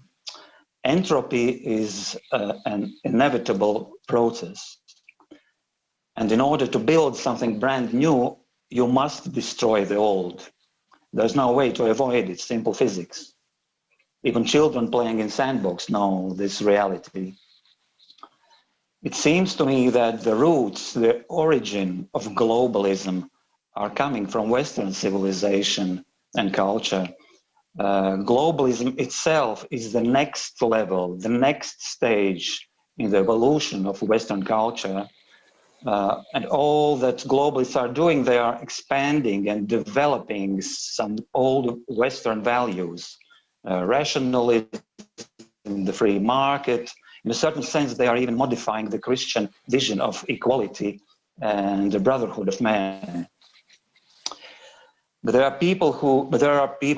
Entropy is an inevitable process. And in order to build something brand new, you must destroy the old. There's no way to avoid it, simple physics. Even children playing in sandbox know this reality. It seems to me that the roots, the origin of globalism are coming from Western civilization and culture. Globalism itself is the next level, the next stage in the evolution of Western culture. And all that globalists are doing, they are expanding and developing some old Western values, rationalism, the free market. In a certain sense, they are even modifying the Christian vision of equality and the brotherhood of man. But there are people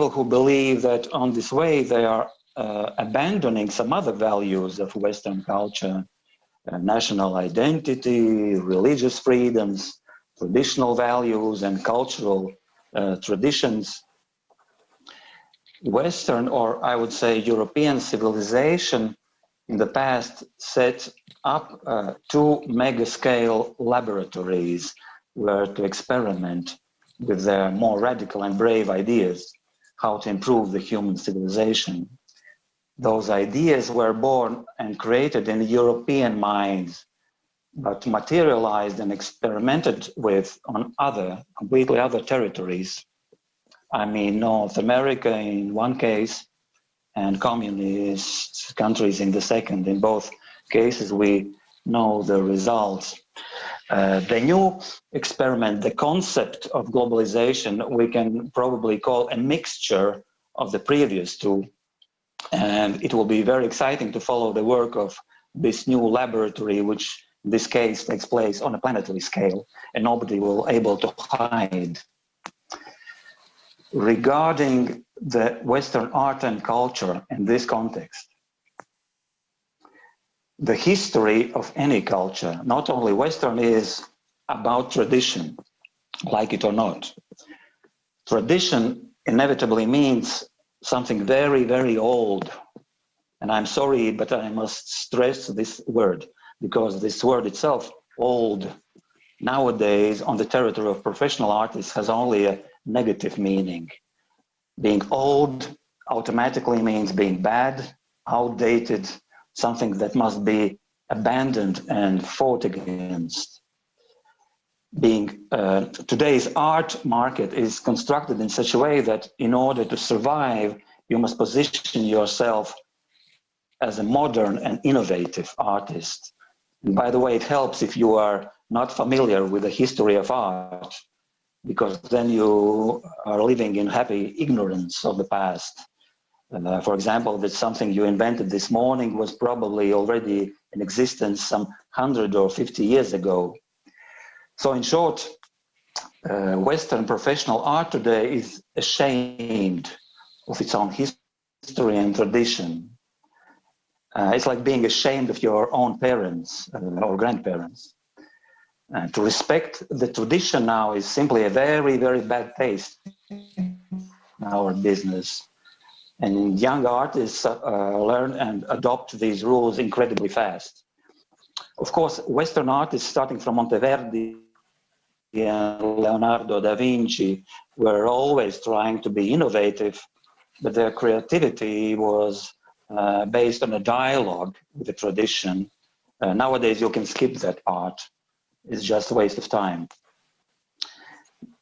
who believe that on this way they are abandoning some other values of Western culture. National identity, religious freedoms, traditional values, and cultural traditions. Western, or I would say European civilization in the past set up 2 mega-scale laboratories where to experiment with their more radical and brave ideas, how to improve the human civilization. Those ideas were born and created in European minds, but materialized and experimented with on completely other territories. I mean, North America in one case, and communist countries in the second. In both cases, we know the results. The new experiment, the concept of globalization, we can probably call a mixture of the previous 2. And it will be very exciting to follow the work of this new laboratory, which in this case takes place on a planetary scale, and nobody will be able to hide. Regarding the Western art and culture in this context, the history of any culture, not only Western, is about tradition, like it or not. Tradition inevitably means something very, very old. And I'm sorry, but I must stress this word, because this word itself, old, nowadays on the territory of professional artists has only a negative meaning. Being old automatically means being bad, outdated, something that must be abandoned and fought against. Today's art market is constructed in such a way that in order to survive, you must position yourself as a modern and innovative artist. And by the way, it helps if you are not familiar with the history of art, because then you are living in happy ignorance of the past. For example, that something you invented this morning was probably already in existence some 100 or 50 years ago. So in short, Western professional art today is ashamed of its own history and tradition. It's like being ashamed of your own parents or grandparents. To respect the tradition now is simply a very, very bad taste in our business. And young artists learn and adopt these rules incredibly fast. Of course, Western artists starting from Monteverdi and Leonardo da Vinci were always trying to be innovative, but their creativity was based on a dialogue with the tradition. Nowadays, you can skip that part. It's just a waste of time.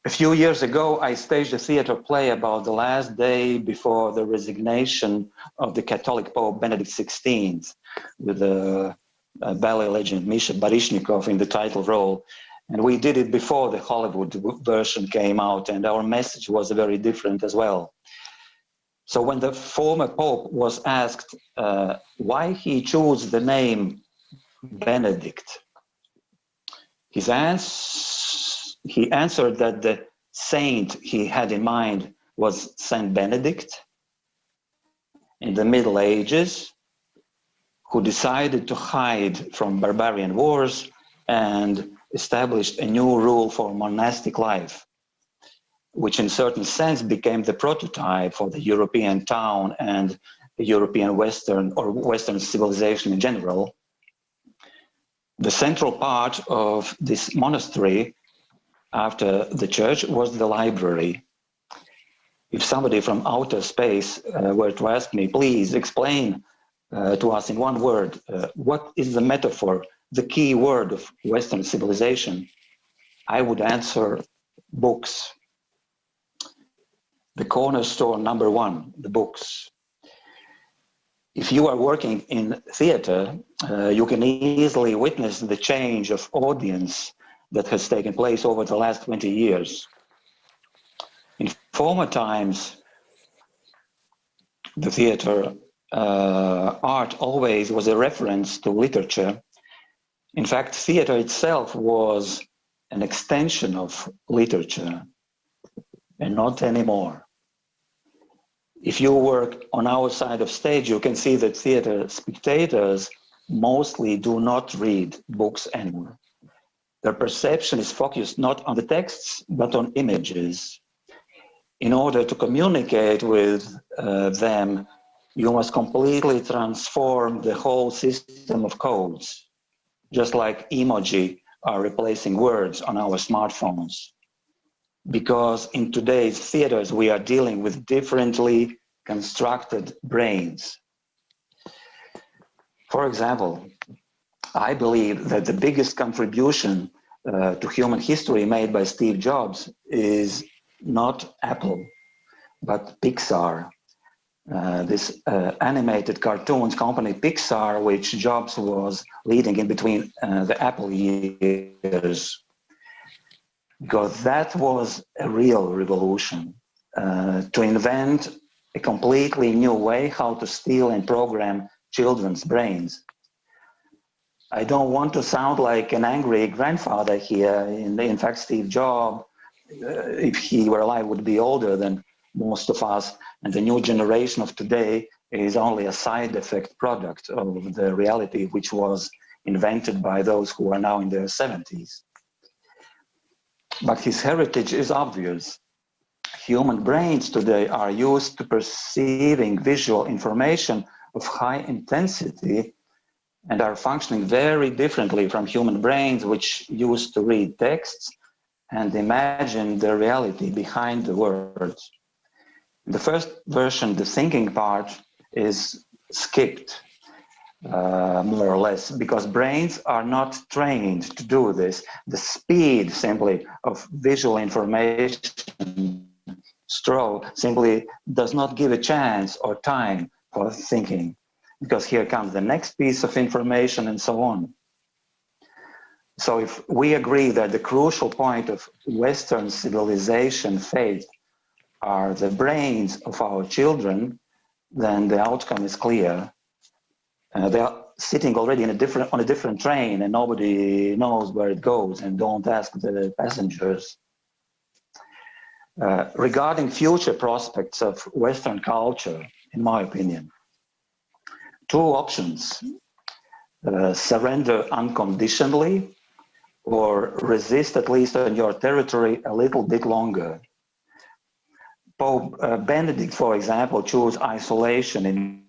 A few years ago, I staged a theater play about the last day before the resignation of the Catholic Pope Benedict XVI, with the ballet legend Misha Baryshnikov in the title role. And we did it before the Hollywood version came out, and our message was very different as well. So when the former Pope was asked why he chose the name Benedict, he answered that the saint he had in mind was Saint Benedict in the Middle Ages, who decided to hide from barbarian wars and established a new rule for monastic life, which in certain sense became the prototype for the European town and the European Western or Western civilization in general. The central part of this monastery after the church was the library. If somebody from outer space were to ask me, please explain to us in one word, what is the metaphor, the key word of Western civilization, I would answer books. The cornerstone number one, the books. If you are working in theater, you can easily witness the change of audience that has taken place over the last 20 years. In former times, the theater art always was a reference to literature. In fact, theater itself was an extension of literature, and not anymore. If you work on our side of stage, you can see that theater spectators mostly do not read books anymore. Their perception is focused not on the texts, but on images. In order to communicate with them, you must completely transform the whole system of codes, just like emoji are replacing words on our smartphones. Because in today's theaters, we are dealing with differently constructed brains. For example, I believe that the biggest contribution to human history made by Steve Jobs is not Apple, but Pixar. This animated cartoons company Pixar, which Jobs was leading in between the Apple years. Because that was a real revolution, to invent a completely new way how to steal and program children's brains. I don't want to sound like an angry grandfather here. In fact, Steve Jobs, if he were alive, would be older than most of us, and the new generation of today is only a side effect product of the reality which was invented by those who are now in their 70s. But his heritage is obvious. Human brains today are used to perceiving visual information of high intensity and are functioning very differently from human brains, which used to read texts and imagine the reality behind the words. In the first version, the thinking part is skipped, more or less, because brains are not trained to do this. The speed simply of visual information simply does not give a chance or time for thinking, because here comes the next piece of information and so on. So if we agree that the crucial point of Western civilization faith are the brains of our children, then the outcome is clear. They are sitting already on a different train and nobody knows where it goes, and don't ask the passengers. Regarding future prospects of Western culture, in my opinion, two options: surrender unconditionally or resist at least on your territory a little bit longer. Pope Benedict, for example, chose isolation in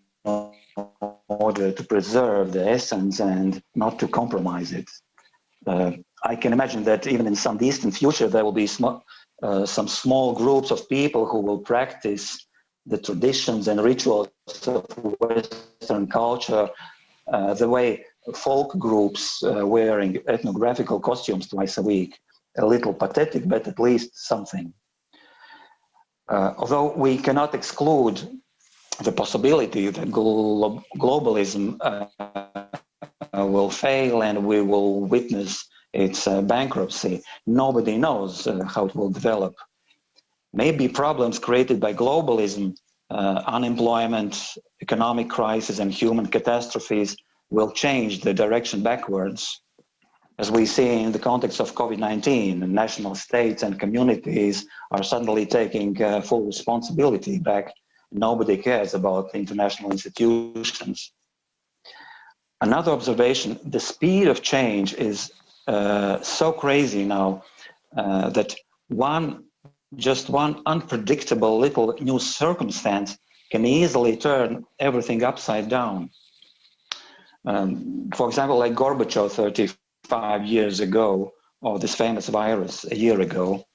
order to preserve the essence and not to compromise it. I can imagine that even in some distant future, there will be some small groups of people who will practice the traditions and rituals of Western culture the way folk groups wearing ethnographical costumes twice a week. A little pathetic, but at least something. Although we cannot exclude the possibility that globalism will fail and we will witness its bankruptcy. Nobody knows how it will develop. Maybe problems created by globalism, unemployment, economic crisis, and human catastrophes will change the direction backwards. As we see in the context of COVID-19, national states and communities are suddenly taking full responsibility back. Nobody cares about international institutions. Another observation, the speed of change is so crazy now that just one unpredictable little new circumstance can easily turn everything upside down. For example, like Gorbachev 35 years ago, or this famous virus a year ago.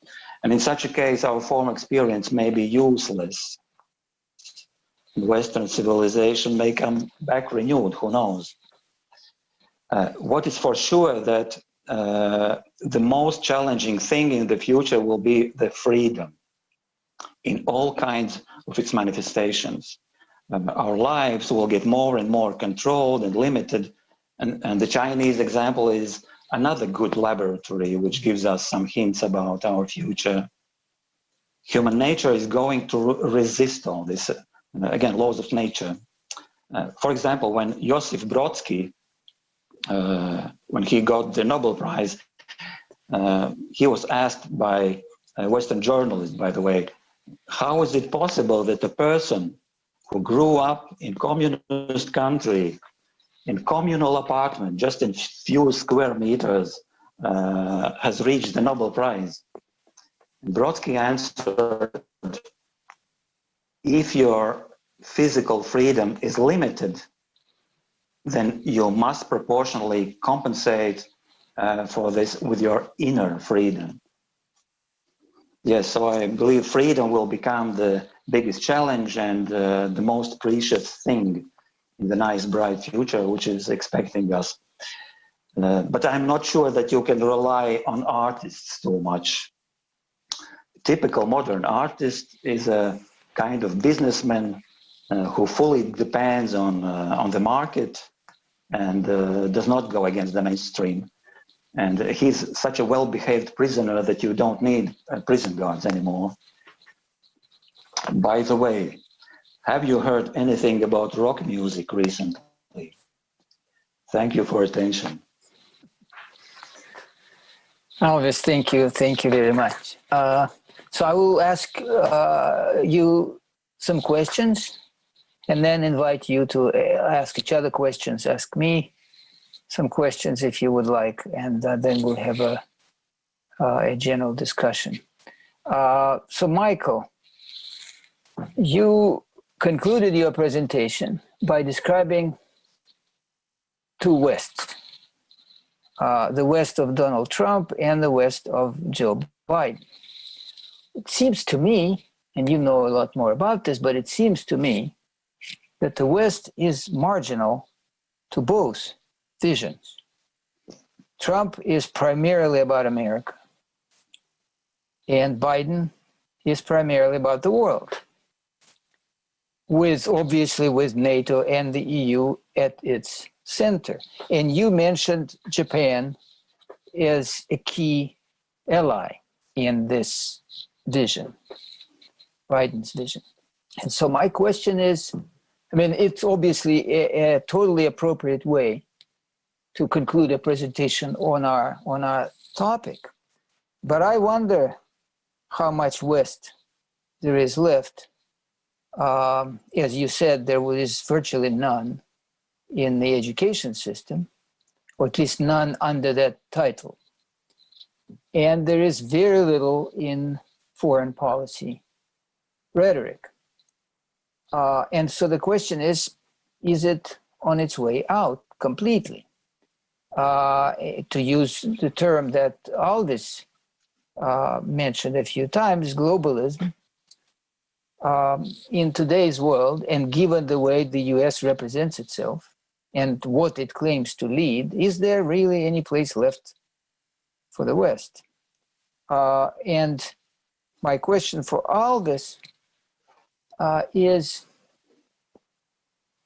And in such a case, our former experience may be useless. Western civilization may come back renewed, who knows? What is for sure that the most challenging thing in the future will be the freedom in all kinds of its manifestations. Our lives will get more and more controlled and limited, and the Chinese example is another good laboratory which gives us some hints about our future. Human nature is going to resist all this. Again, laws of nature. For example, when Josip Brodsky, when he got the Nobel Prize, he was asked by a Western journalist, by the way, how is it possible that a person who grew up in communist country, in communal apartment, just in few square meters, has reached the Nobel Prize? And Brodsky answered, if your physical freedom is limited, then you must proportionally compensate for this with your inner freedom. Yes, so I believe freedom will become the biggest challenge and the most precious thing in the nice, bright future which is expecting us. But I'm not sure that you can rely on artists too much. Typical modern artist is a kind of businessman who fully depends on the market and does not go against the mainstream. And he's such a well-behaved prisoner that you don't need prison guards anymore. By the way, have you heard anything about rock music recently? Thank you for attention. Alvis, thank you very much. So I will ask you some questions and then invite you to ask each other questions, ask me some questions if you would like, and then we'll have a general discussion. So Michael, you concluded your presentation by describing two Wests, the West of Donald Trump and the West of Joe Biden. It seems to me, and you know a lot more about this, but it seems to me that the West is marginal to both visions. Trump is primarily about America, and Biden is primarily about the world, obviously with NATO and the EU at its center. And you mentioned Japan as a key ally in this vision, Biden's vision. And so my question is, I mean, it's obviously a totally appropriate way to conclude a presentation on our topic. But I wonder how much West there is left. As you said, there is virtually none in the education system, or at least none under that title. And there is very little in foreign policy rhetoric. And so the question is it on its way out completely? To use the term that Alvis mentioned a few times, globalism, in today's world, and given the way the US represents itself and what it claims to lead, is there really any place left for the West? And my question for Alvis is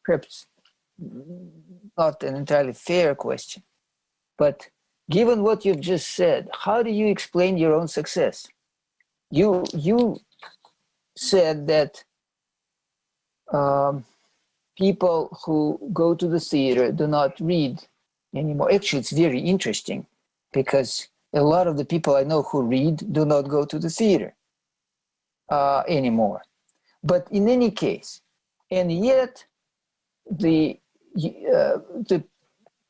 perhaps not an entirely fair question, but given what you've just said, how do you explain your own success? You said that people who go to the theater do not read anymore. Actually, it's very interesting because a lot of the people I know who read do not go to the theater anymore. But in any case, and yet the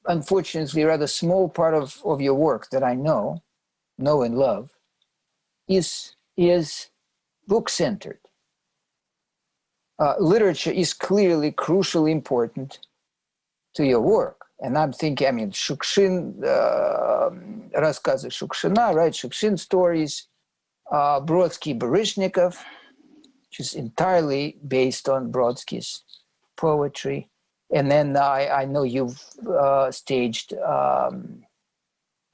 unfortunately rather small part of your work that I know and love, is book-centered. Literature is clearly crucially important to your work. And I'm thinking, I mean, Shukshin, рассказы Shukshina, right? Shukshin stories, Brodsky, Baryshnikov, which is entirely based on Brodsky's poetry. And then I know you've staged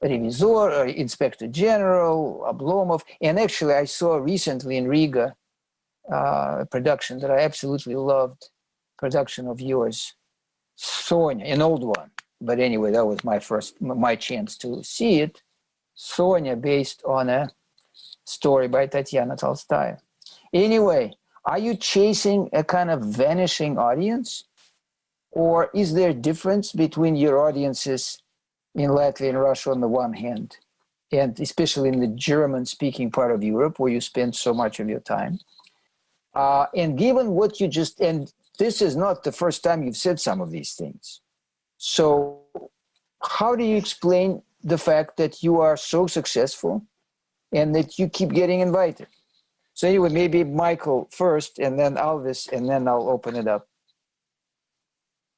Revizor, or Inspector General, Oblomov. And actually, I saw recently in Riga a production that I absolutely loved, production of yours, Sonia, an old one. But anyway, that was my chance to see it. Sonia, based on a story by Tatiana Tolstoy. Anyway, are you chasing a kind of vanishing audience? Or is there a difference between your audiences in Latvia and Russia on the one hand, and especially in the German-speaking part of Europe where you spend so much of your time? And given what you just, and this is not the first time you've said some of these things. So how do you explain the fact that you are so successful and that you keep getting invited? So anyway, maybe Michael first, and then Alvis, and then I'll open it up.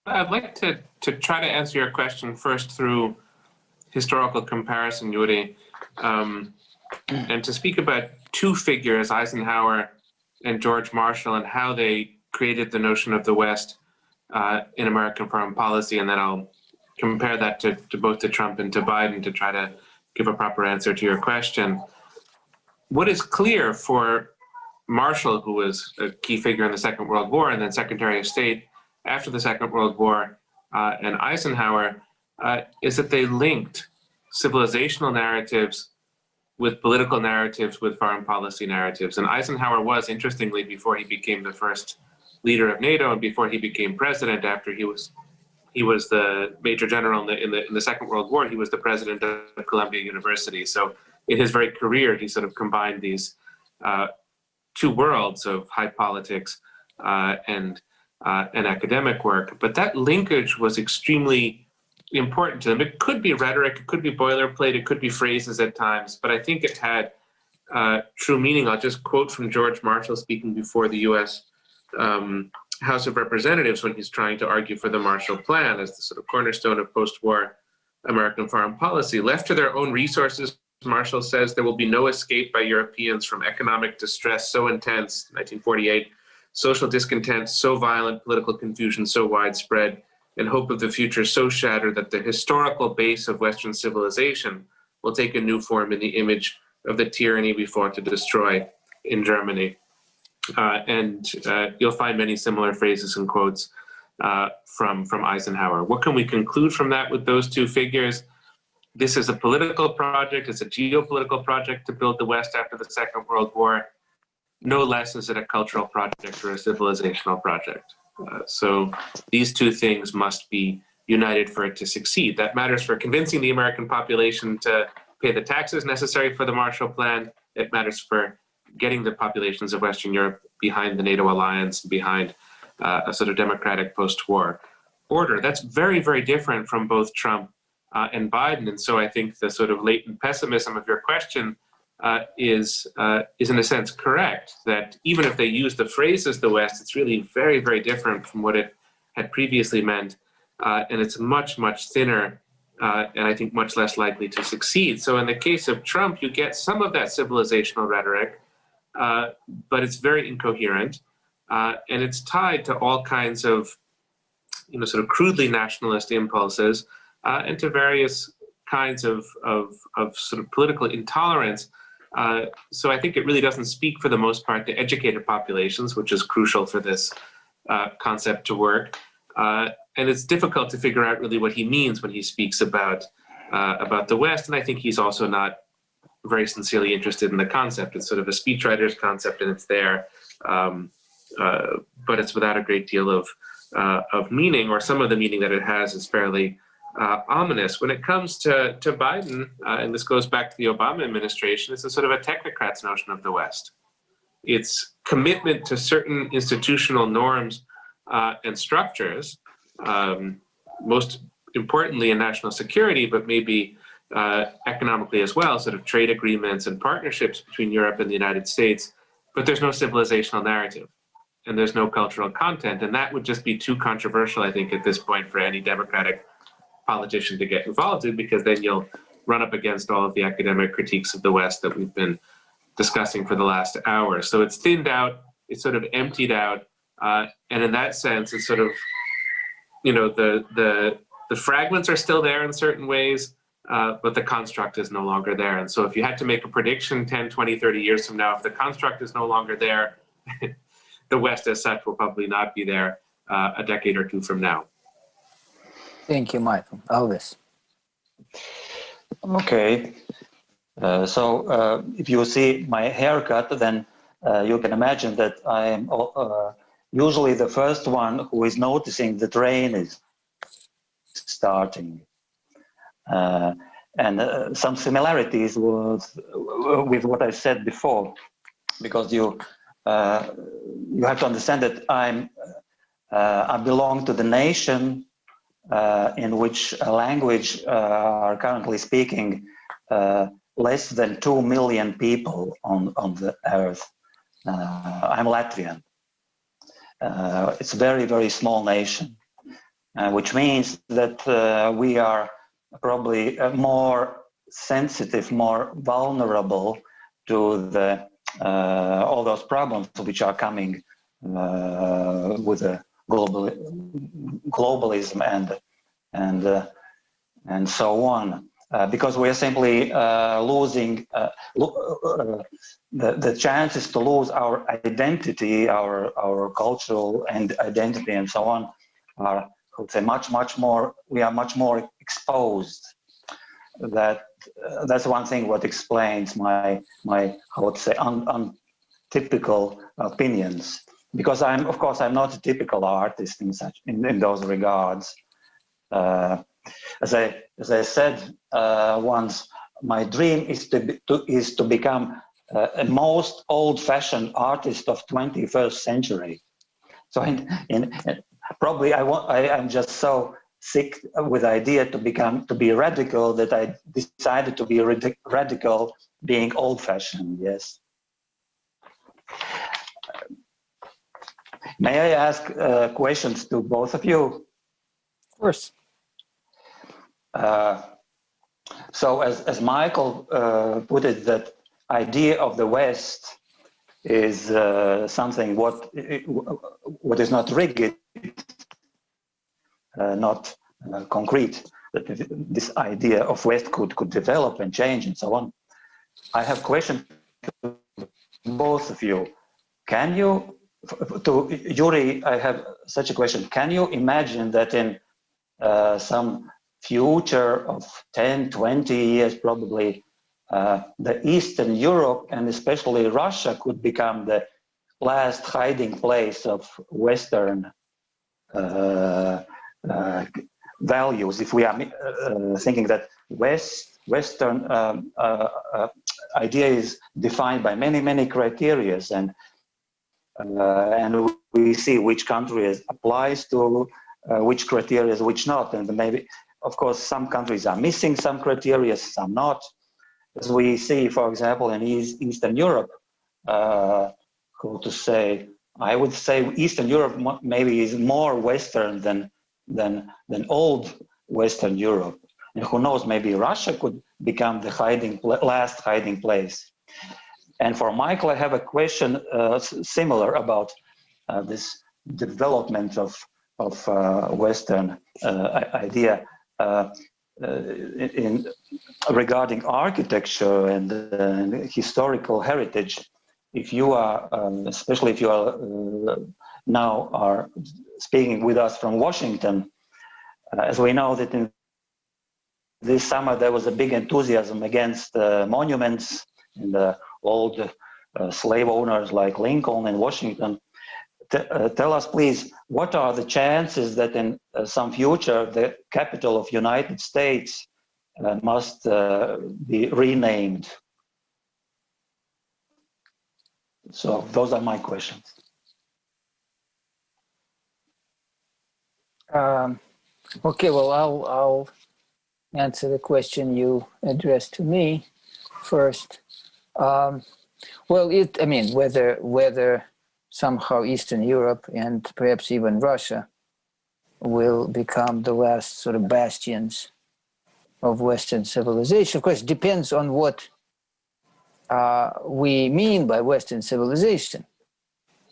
I'd like to try to answer your question first through historical comparison, Yuri, and to speak about two figures, Eisenhower and George Marshall, and how they created the notion of the West in American foreign policy, and then I'll compare that to both to Trump and to Biden to try to give a proper answer to your question. What is clear for Marshall, who was a key figure in the Second World War and then Secretary of State after the Second World War, and Eisenhower, is that they linked civilizational narratives with political narratives, with foreign policy narratives. And Eisenhower was, interestingly, before he became the first leader of NATO and before he became president, after he was the major general in the Second World War, he was the president of Columbia University. So in his very career, he sort of combined these two worlds of high politics and academic work. But that linkage was extremely important to them. It could be rhetoric, it could be boilerplate, it could be phrases at times, but I think it had true meaning. I'll just quote from George Marshall speaking before the U.S. House of Representatives when he's trying to argue for the Marshall Plan as the sort of cornerstone of post-war American foreign policy. Left to their own resources, Marshall says there will be no escape by Europeans from economic distress so intense, 1948, social discontent so violent, political confusion so widespread, and hope of the future so shattered that the historical base of Western civilization will take a new form in the image of the tyranny we fought to destroy in Germany. And you'll find many similar phrases and quotes from Eisenhower. What can we conclude from that with those two figures? This is a political project, it's a geopolitical project to build the West after the Second World War. No less is it a cultural project or a civilizational project. So these two things must be united for it to succeed. That matters for convincing the American population to pay the taxes necessary for the Marshall Plan. It matters for getting the populations of Western Europe behind the NATO alliance, behind a sort of democratic post-war order. That's very, very different from both Trump and Biden. And so I think the sort of latent pessimism of your question is in a sense correct, that even if they use the phrases the West, it's really very, very different from what it had previously meant. And it's much, much thinner and I think much less likely to succeed. So in the case of Trump, you get some of that civilizational rhetoric, but it's very incoherent. And it's tied to all kinds of, sort of crudely nationalist impulses and to various kinds of sort of political intolerance. So I think it really doesn't speak for the most part to educated populations, which is crucial for this concept to work. And it's difficult to figure out really what he means when he speaks about the West. And I think he's also not very sincerely interested in the concept. It's sort of a speechwriter's concept, and it's there, but it's without a great deal of meaning, or some of the meaning that it has is fairly ominous. When it comes to Biden, and this goes back to the Obama administration, it's a sort of a technocrat's notion of the West. It's commitment to certain institutional norms and structures, most importantly in national security, but maybe economically as well, sort of trade agreements and partnerships between Europe and the United States, but there's no civilizational narrative and there's no cultural content. And that would just be too controversial, I think, at this point for any Democratic politician to get involved in, because then you'll run up against all of the academic critiques of the West that we've been discussing for the last hour. So it's thinned out, it's sort of emptied out, and in that sense, it's sort of, the fragments are still there in certain ways, but the construct is no longer there. And so if you had to make a prediction 10, 20, 30 years from now, if the construct is no longer there, the West as such will probably not be there a decade or two from now. Thank you, Michael. Alvis. Okay. So if you see my haircut, then you can imagine that I am usually the first one who is noticing the train is starting. And some similarities with what I said before, because you have to understand that I belong to the nation in which a language are currently speaking less than 2 million people on the earth. I'm Latvian. It's a very, very small nation, which means that we are probably more sensitive, more vulnerable to the all those problems which are coming with the globalism and so on, because we are simply losing the chances to lose our identity, our cultural and identity and so on are, I would say, much more. We are much more exposed. That's one thing what explains my I would say untypical opinions, because I'm not a typical artist in those regards. As I said once, my dream is to become a most old-fashioned artist of 21st century. So probably I'm just so sick with the idea to be radical that I decided to be radical being old-fashioned. Yes. May I ask questions to both of you? Of course. So as Michael put it, that idea of the West is something what is not rigid, not concrete, that this idea of West could develop and change and so on. I have a question to both of you. Can you, to Yuri, I have such a question. Can you imagine that in some future of 10, 20 years probably, the Eastern Europe and especially Russia could become the last hiding place of Western values, if we are thinking that Western idea is defined by many criteria, and we see which country applies to which criteria, which not, and maybe, of course, some countries are missing some criteria, some not. As we see, for example, in Eastern Europe, how to say, I would say Eastern Europe maybe is more Western than old Western Europe. And who knows, maybe Russia could become the last hiding place. And for Michael, I have a question similar about this development of Western idea regarding architecture and historical heritage. If you are, especially if you are now are speaking with us from Washington, as we know that in this summer there was a big enthusiasm against monuments and the old slave owners like Lincoln and Washington. Tell us, please, what are the chances that in some future the capital of United States must be renamed? So those are my questions. Okay, well, I'll answer the question you addressed to me first. Well, whether somehow Eastern Europe and perhaps even Russia will become the last sort of bastions of Western civilization, of course, depends on what we mean by Western civilization.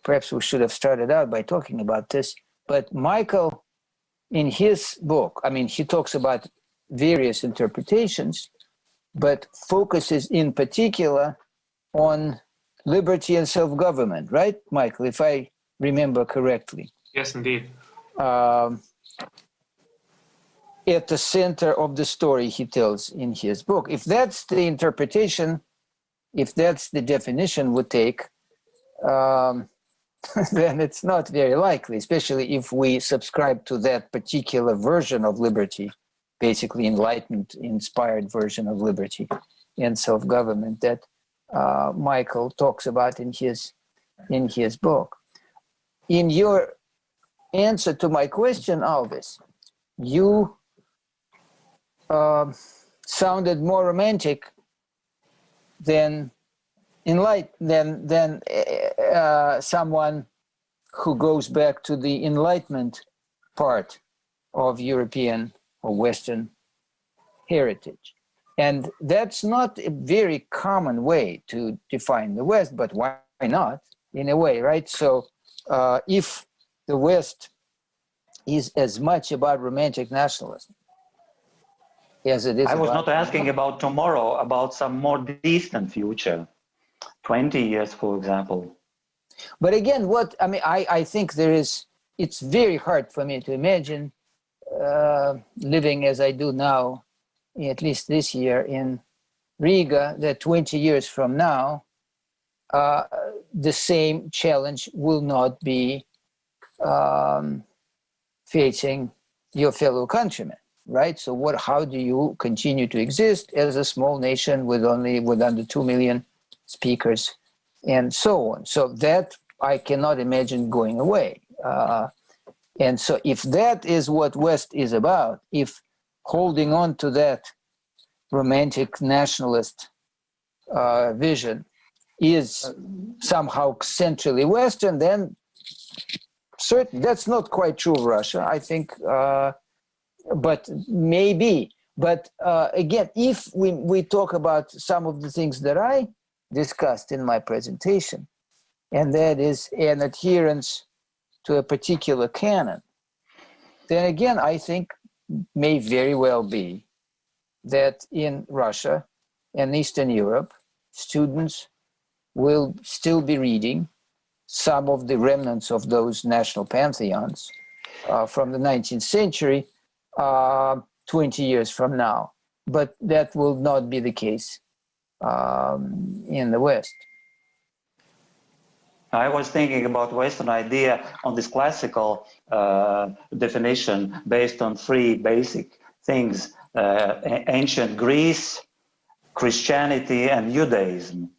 Perhaps we should have started out by talking about this, but Michael, in his book, he talks about various interpretations, but focuses in particular on liberty and self-government, right, Michael, if I remember correctly? Yes, indeed. At the center of the story he tells in his book. If that's the interpretation, if that's the definition we take, then it's not very likely, especially if we subscribe to that particular version of liberty, basically Enlightenment-inspired version of liberty and self-government that Michael talks about in his book. In your answer to my question, Alvis, you sounded more romantic than someone who goes back to the Enlightenment part of European or Western heritage. And that's not a very common way to define the West, but why not, in a way, right? So if the West is as much about romantic nationalism as it is I was not asking about tomorrow, about some more distant future, 20 years, for example. But again, I think it's very hard for me to imagine living as I do now, at least this year in Riga, that 20 years from now, the same challenge will not be facing your fellow countrymen, right? So how do you continue to exist as a small nation with under 2 million speakers and so on? So that I cannot imagine going away. And so if that is what West is about, if holding on to that romantic nationalist vision is somehow centrally Western, then certain that's not quite true of Russia, I think, but maybe. But again, if we talk about some of the things that I discussed in my presentation, and that is an adherence to a particular canon, then again, I think may very well be that in Russia and Eastern Europe, students will still be reading some of the remnants of those national pantheons from the 19th century 20 years from now. But that will not be the case in the West. I was thinking about Western idea on this classical definition based on three basic things: ancient Greece, Christianity, and Judaism.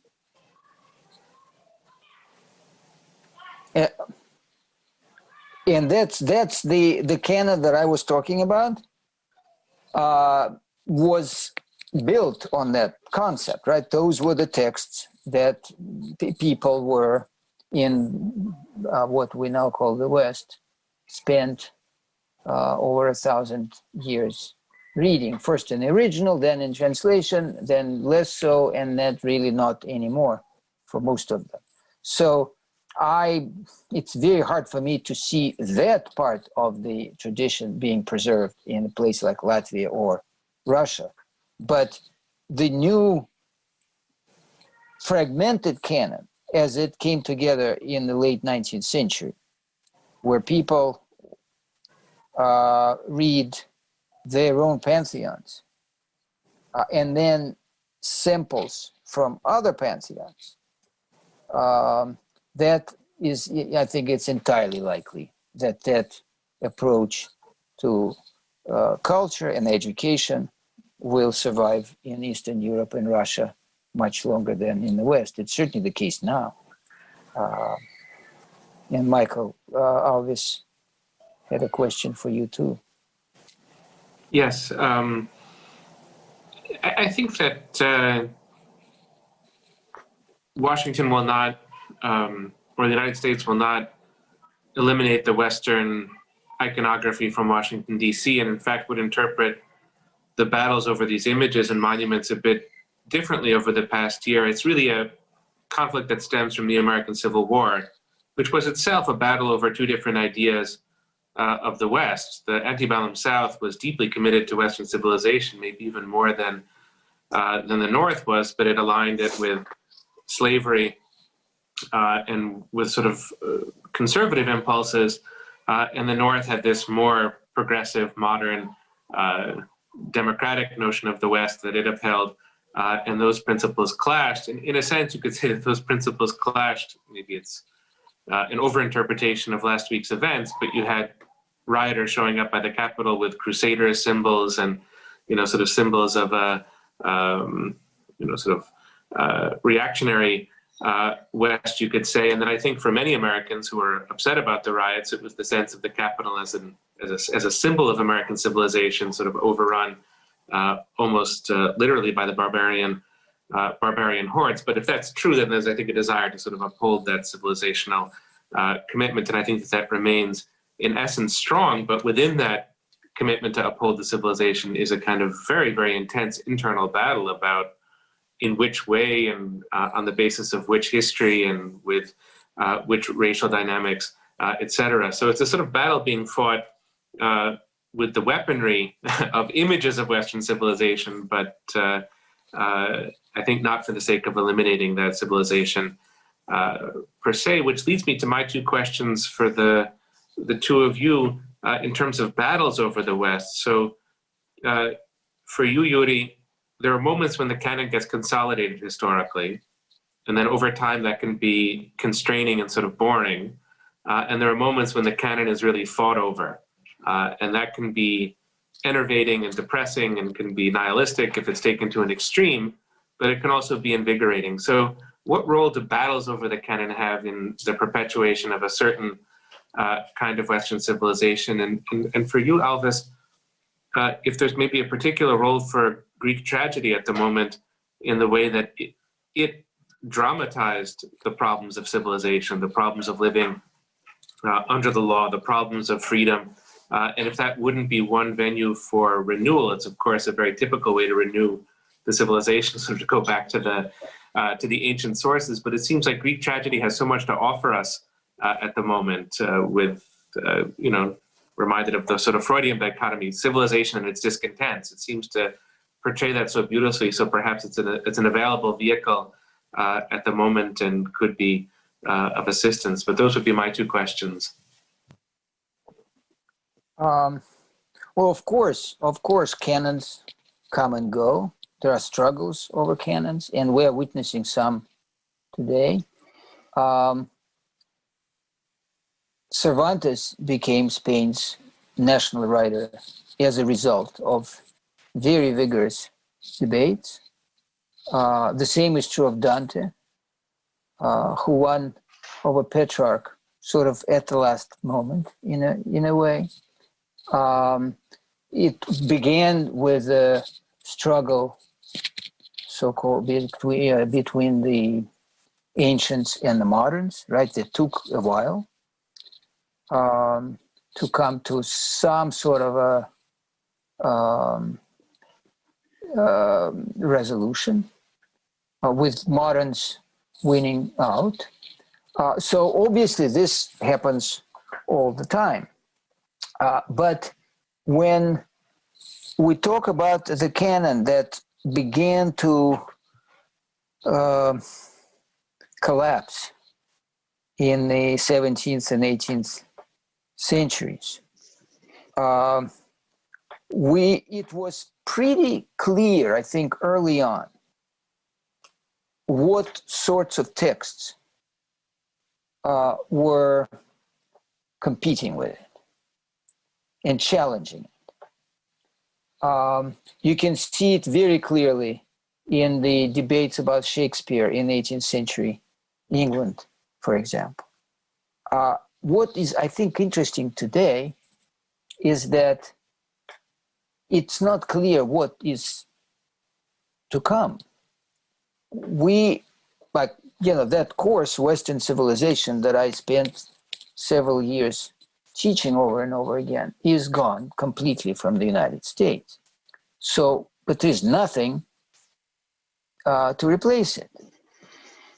And that's the canon that I was talking about was built on that concept, right? Those were the texts that people were in what we now call the West spent over 1,000 years reading, first in the original, then in translation, then less so, and that really not anymore for most of them. So it's very hard for me to see that part of the tradition being preserved in a place like Latvia or Russia. But the new fragmented canon, as it came together in the late 19th century, where people read their own pantheons and then samples from other pantheons, that is, I think it's entirely likely that that approach to culture and education will survive in Eastern Europe and Russia much longer than in the West. It's certainly the case now. And Michael, Alvis had a question for you too. Yes, I think that Washington will not, or the United States will not eliminate the Western iconography from Washington, D.C., and in fact would interpret the battles over these images and monuments a bit differently over the past year. It's really a conflict that stems from the American Civil War, which was itself a battle over two different ideas of the West. The antebellum South was deeply committed to Western civilization, maybe even more than the North was, but it aligned it with slavery and with sort of conservative impulses. And the North had this more progressive, modern, democratic notion of the West that it upheld. And those principles clashed. And in a sense, you could say that those principles clashed. Maybe it's an overinterpretation of last week's events, but you had rioters showing up by the Capitol with Crusader symbols and, sort of symbols of a, reactionary West, you could say. And then I think for many Americans who were upset about the riots, it was the sense of the Capitol as a symbol of American civilization, sort of overrun almost literally by the barbarian hordes. But if that's true, then there's, I think, a desire to sort of uphold that civilizational commitment. And I think that remains in essence strong, but within that commitment to uphold the civilization is a kind of very, very intense internal battle about in which way and on the basis of which history and with which racial dynamics, et cetera. So it's a sort of battle being fought with the weaponry of images of Western civilization, but I think not for the sake of eliminating that civilization per se, which leads me to my two questions for the two of you in terms of battles over the West. So for you, Yuri, there are moments when the canon gets consolidated historically, and then over time that can be constraining and sort of boring. And there are moments when the canon is really fought over. And that can be enervating and depressing and can be nihilistic if it's taken to an extreme, but it can also be invigorating. So what role do battles over the canon have in the perpetuation of a certain kind of Western civilization? And for you, Alvis, if there's maybe a particular role for Greek tragedy at the moment in the way that it dramatized the problems of civilization, the problems of living under the law, the problems of freedom. And if that wouldn't be one venue for renewal, it's of course a very typical way to renew the civilization, sort of to go back to the ancient sources. But it seems like Greek tragedy has so much to offer us at the moment, with reminded of the sort of Freudian dichotomy, civilization and its discontents. It seems to portray that so beautifully. So perhaps it's an available vehicle at the moment and could be of assistance. But those would be my two questions. Well, of course, canons come and go. There are struggles over canons, and we are witnessing some today. Cervantes became Spain's national writer as a result of very vigorous debates. The same is true of Dante, who won over Petrarch sort of at the last moment, in a way. It began with a struggle, so-called, between the ancients and the moderns, right? That took a while to come to some sort of a resolution, with moderns winning out. So obviously this happens all the time. But when we talk about the canon that began to collapse in the 17th and 18th centuries, it was pretty clear, I think, early on, what sorts of texts were competing with it and challenging it. You can see it very clearly in the debates about Shakespeare in 18th century England, for example. What is, I think, interesting today is that it's not clear what is to come. That course, Western Civilization, that I spent several years teaching over and over again, is gone completely from the United States. So, but there's nothing to replace it.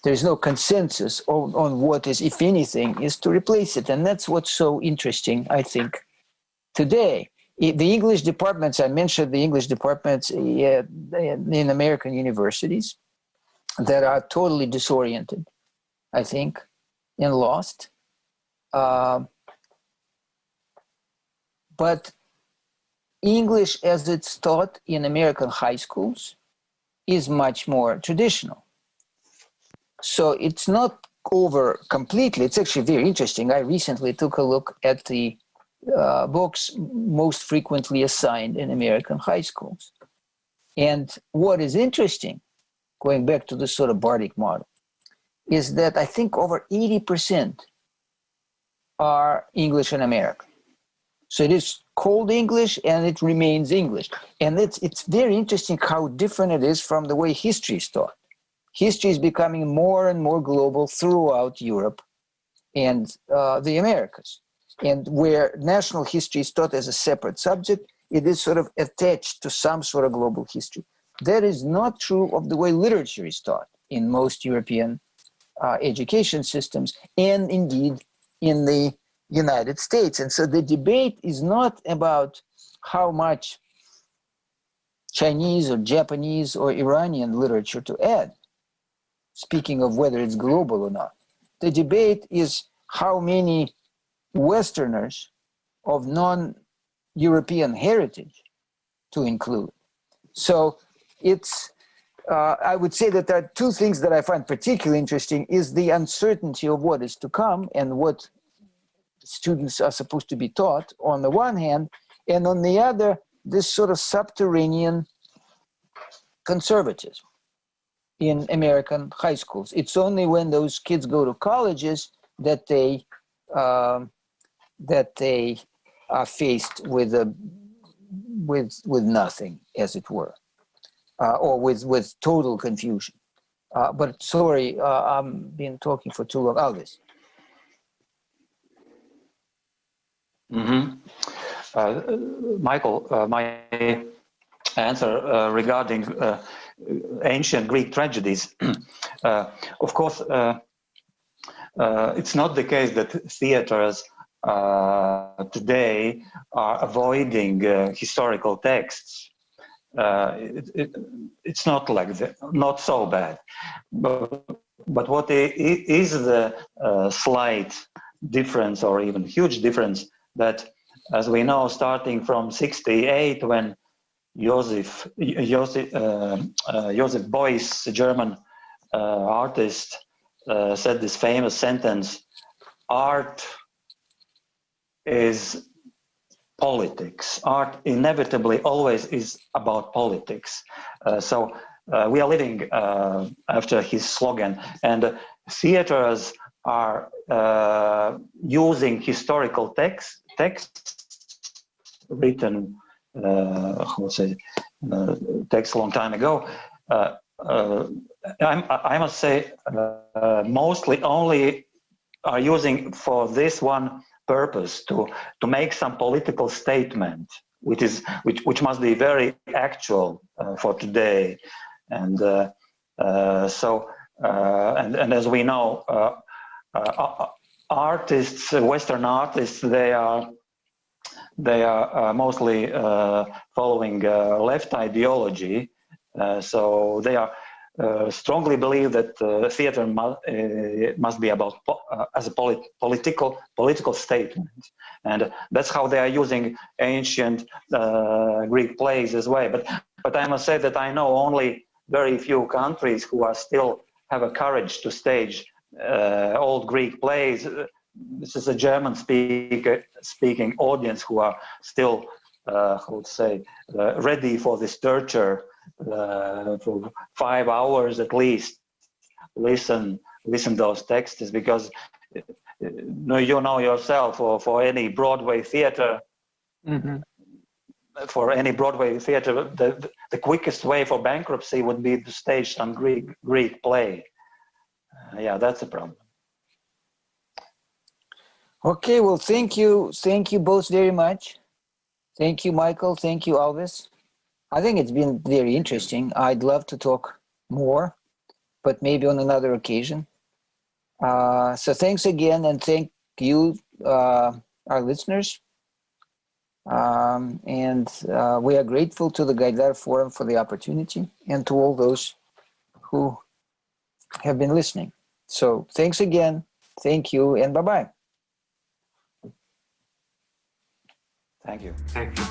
There's no consensus on what is, if anything, is to replace it. And that's what's so interesting, I think, today. The English departments, I mentioned the English departments in American universities that are totally disoriented, I think, and lost. But English as it's taught in American high schools is much more traditional. So it's not over completely. It's actually very interesting. I recently took a look at the books most frequently assigned in American high schools. And what is interesting, going back to the sort of Bardic model, is that I think over 80% are English and American. So it is called English and it remains English. And it's very interesting how different it is from the way history is taught. History is becoming more and more global throughout Europe and the Americas. And where national history is taught as a separate subject, it is sort of attached to some sort of global history. That is not true of the way literature is taught in most European education systems, and indeed in the United States. And so the debate is not about how much Chinese or Japanese or Iranian literature to add, speaking of whether it's global or not. The debate is how many Westerners of non-European heritage to include. So it's, I would say that there are two things that I find particularly interesting is the uncertainty of what is to come and what students are supposed to be taught on the one hand, and on the other, this sort of subterranean conservatism in American high schools. It's only when those kids go to colleges that they are faced with nothing, as it were, or with total confusion. But sorry, I've been talking for too long. Alvis. Michael, my answer regarding ancient Greek tragedies. Of course, it's not the case that theaters today are avoiding historical texts. It's not like that, not so bad. But what is the slight difference, or even huge difference, that, as we know, starting from 68, when Joseph Beuys, a German artist, said this famous sentence: "Art is politics. Art inevitably always is about politics." So we are living after his slogan, and theaters are using historical texts written, text a long time ago. I must say, mostly only are using for this one purpose, to make some political statement, which must be very actual for today, and and as we know, artists, Western artists, they are mostly following left ideology, so they are strongly believe that theater must be about as a political statement, and that's how they are using ancient Greek plays as well. But I must say that I know only very few countries who are still have a courage to stage old Greek plays. This is a German speaking audience who are still ready for this torture for 5 hours at least. Listen those texts, because you know yourself, or for any Broadway theater, the quickest way for bankruptcy would be to stage some Greek play. Yeah, that's a problem. Okay, well, thank you both very much. Thank you, Michael. Thank you, Alvis. I think it's been very interesting. I'd love to talk more, but maybe on another occasion. So thanks again, and thank you, our listeners. And we are grateful to the Gaidar Forum for the opportunity, and to all those who have been listening. So thanks again. Thank you, and bye-bye. Thank you. Thank you.